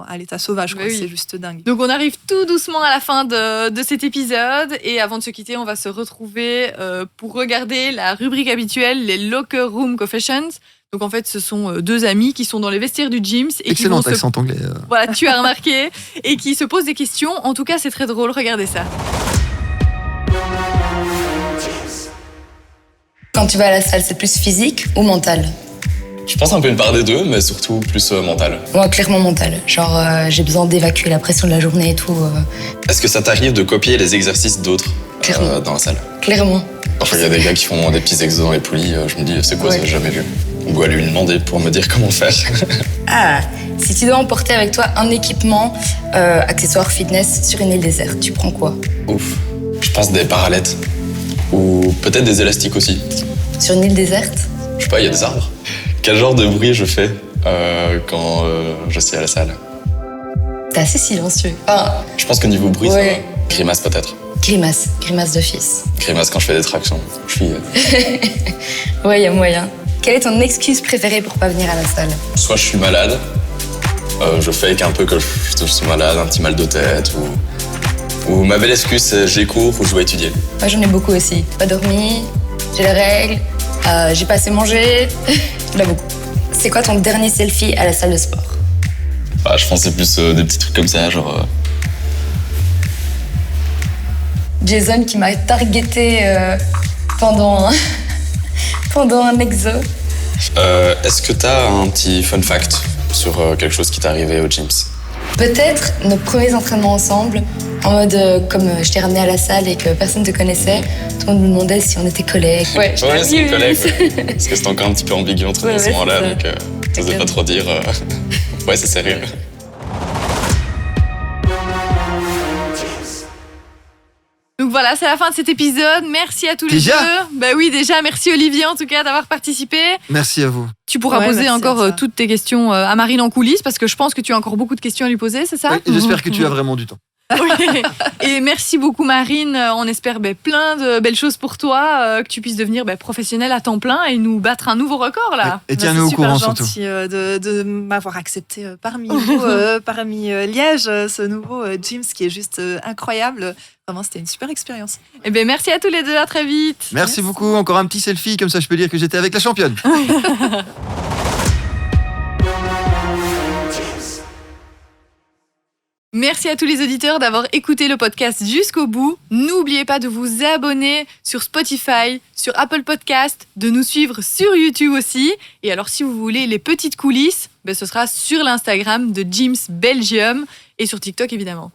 à l'état sauvage. Quoi. C'est juste dingue. Donc on arrive tout doucement à la fin de cet épisode et avant de se quitter, on va se retrouver pour regarder la rubrique habituelle, les Locker Room Confessions. Donc en fait, ce sont deux amis qui sont dans les vestiaires du Gyms. Excellent accent anglais. Voilà, tu as remarqué. Et qui se posent des questions. En tout cas, c'est très drôle. Regardez ça. Quand tu vas à la salle, c'est plus physique ou mental? Je pense un peu une part des deux, mais surtout plus mental. Moi, clairement mental. Genre, j'ai besoin d'évacuer la pression de la journée et tout. Est-ce que ça t'arrive de copier les exercices d'autres dans la salle? Clairement. Parfois, il y a des gars qui font des petits exos dans les poulies. Je me dis, c'est quoi ça? J'ai jamais vu. On doit lui demander pour me dire comment faire. Si tu dois emporter avec toi un équipement accessoire fitness sur une île déserte, tu prends quoi? Ouf. Je pense des parallettes. Ou peut-être des élastiques aussi. Sur une île déserte? Je sais pas, il y a des arbres. Quel genre de bruit je fais quand je suis à la salle? T'es assez silencieux. Je pense que niveau bruit, ça va. Grimace peut-être. Grimace d'office. Grimace quand je fais des tractions. Je suis... Ouais, il y a moyen. Quelle est ton excuse préférée pour pas venir à la salle? Soit je suis malade, je fake un peu que je suis malade, un petit mal de tête, ou ma belle excuse c'est j'ai cours ou je dois étudier. Moi j'en ai beaucoup aussi. Pas dormi, j'ai les règles, j'ai pas assez mangé, il y en a beaucoup. C'est quoi ton dernier selfie à la salle de sport? Je pense que c'est plus des petits trucs comme ça, genre... Jason qui m'a targeté pendant un exo. Est-ce que t'as un petit fun fact sur quelque chose qui t'est arrivé au Gyms? Peut-être nos premiers entraînements ensemble, en mode comme je t'ai ramené à la salle et que personne ne te connaissait, tout le monde me demandait si on était collègues. Ouais, c'est collègues. Parce que c'était encore un petit peu ambigu entre nous à ce moment-là, donc je n'osais pas trop dire. Ouais, c'est sérieux. Donc voilà, c'est la fin de cet épisode. Merci à tous les deux. Oui, déjà, merci Olivier en tout cas d'avoir participé. Merci à vous. Tu pourras poser encore toutes tes questions à Marine en coulisses parce que je pense que tu as encore beaucoup de questions à lui poser, c'est ça? Oui, j'espère que tu as vraiment du temps. Oui. Et merci beaucoup Marine, on espère plein de belles choses pour toi, que tu puisses devenir professionnelle à temps plein et nous battre un nouveau record là. Et tiens-nous au courant surtout. C'est super gentil de m'avoir accepté parmi vous, parmi Liège, ce nouveau Gyms qui est juste incroyable. Vraiment, c'était une super expérience. Merci à tous les deux, à très vite. Merci beaucoup, encore un petit selfie, comme ça je peux dire que j'étais avec la championne. Merci à tous les auditeurs d'avoir écouté le podcast jusqu'au bout. N'oubliez pas de vous abonner sur Spotify, sur Apple Podcast, de nous suivre sur YouTube aussi. Et alors, si vous voulez les petites coulisses, ce sera sur l'Instagram de Gyms Belgium et sur TikTok évidemment.